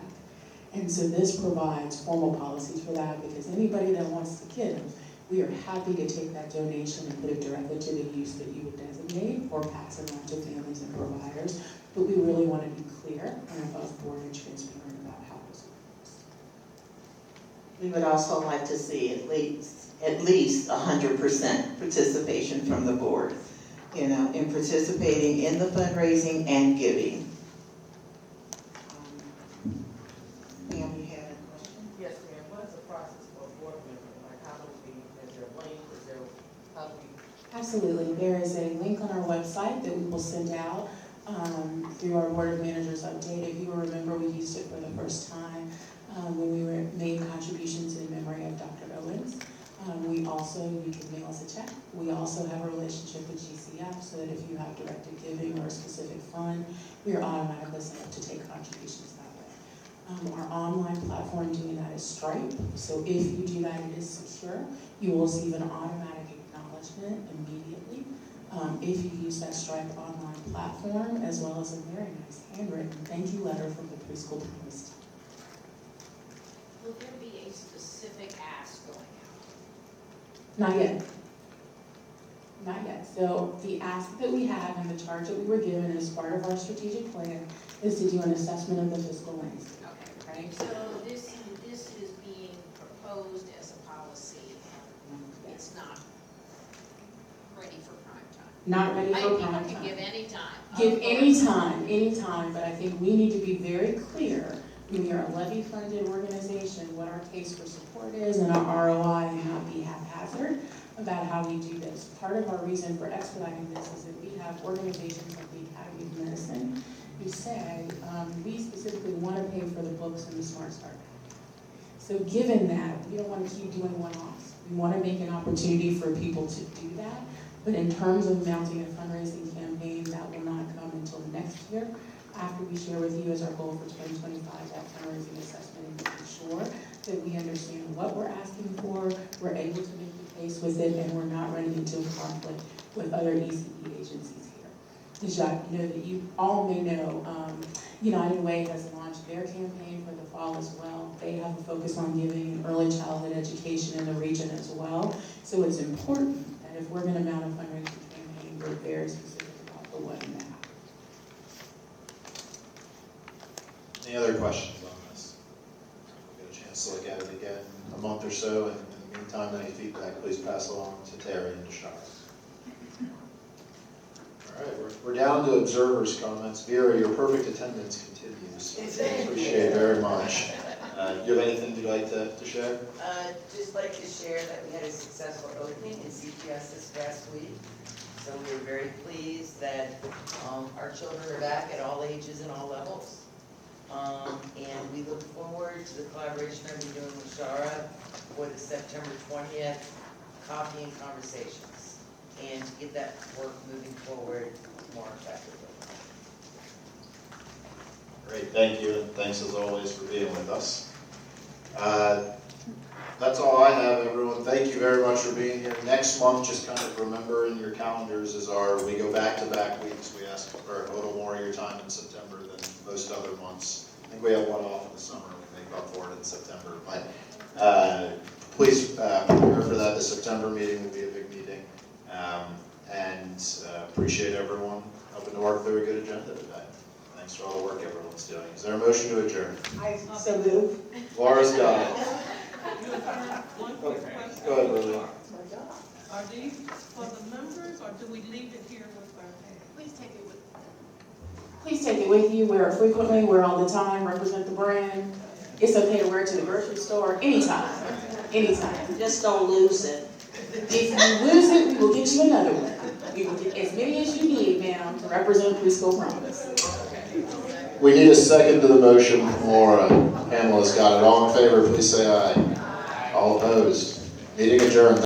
And so this provides formal policies for that, because anybody that wants to give, we are happy to take that donation and put it directly to the use that you would designate or pass it on to families and providers. But we really want to be clear and above board and transparent about how this works. We would also like to see at least 100% participation from the board, in participating in the fundraising and giving. Ma'am, you had a question? Yes, ma'am. What is the process for a board member? Like, how do we, is there a link, is there, how do we? Absolutely. There is a link on our website that we will send out through our Board of Managers update. If you will remember, we used it for the first time when we made contributions in memory of Dr. Owens. You can mail us a check. We also have a relationship with GCF, so that if you have directed giving or a specific fund, we are automatically set up to take contributions that way. Our online platform doing that is Stripe. So if you do that, it is secure. You will receive an automatic acknowledgement immediately. If you use that Stripe online platform, as well as a very nice handwritten thank you letter from the preschool promise. Will there be a specific ask going out? Not yet. Not yet. So the ask that we have and the charge that we were given as part of our strategic plan is to do an assessment of the fiscal landscape. Okay. Right? So this is being proposed as a policy. It's not ready for prime time. Not ready for prime time. You can give any time. Give any time, but I think we need to be very clear. We are a levy-funded organization, what our case for support is and our ROI, and not be haphazard about how we do this. Part of our reason for expediting this is that we have organizations like the Academy of Medicine who say, we specifically want to pay for the books and the Smart Start Pack. So given that, we don't want to keep doing one-offs. We want to make an opportunity for people to do that, but in terms of mounting a fundraising campaign, that will not come until next year, after we share with you as our goal for 2025, that fundraising assessment, and making sure that we understand what we're asking for, we're able to make the case with it, and we're not running into a conflict with other ECE agencies here. As you all may know, United Way has launched their campaign for the fall as well. They have a focus on giving and early childhood education in the region as well. So it's important that if we're going to mount a fundraising campaign, we're very specific about the what and the how. Any other questions on this? We'll get a chance to look at it again in a month or so, and in the meantime, any feedback, please pass along to Terry and to Charles. All right, we're down to observers' comments. Vera, your perfect attendance continues. Appreciate it very much. Do you have anything you'd like to share? Just like to share that we had a successful opening in CPS this past week. So we're very pleased that our children are back at all ages and all levels. And we look forward to the collaboration I'll be doing with Shara for the September 20th coffee and conversations, and to get that work moving forward more effectively. Great, thank you, and thanks as always for being with us. That's all I have, everyone. Thank you very much for being here. Next month, just kind of remember in your calendars we go back-to-back weeks. We ask for a little more of your time in September than most other months. I think we have one off in the summer, we make up for it in September. But please prepare for that. The September meeting will be a big meeting. Appreciate everyone helping to work through a good agenda today. Thanks for all the work everyone's doing. Is there a motion to adjourn? So move. Laura's got it. One quick question. Go ahead, Lily. Are these for the members, or do we leave it here with our head? Please take it with Please take it with you, wear it frequently, wear it all the time, represent the brand. It's okay to wear it to the grocery store, anytime, anytime. Just don't lose it. If you lose it, we will get you another one. We will get as many as you need, ma'am, to represent Preschool Promise. We need a second to the motion from Laura. Pamela's got it. All in favor, please say aye. All opposed. Meeting adjourned.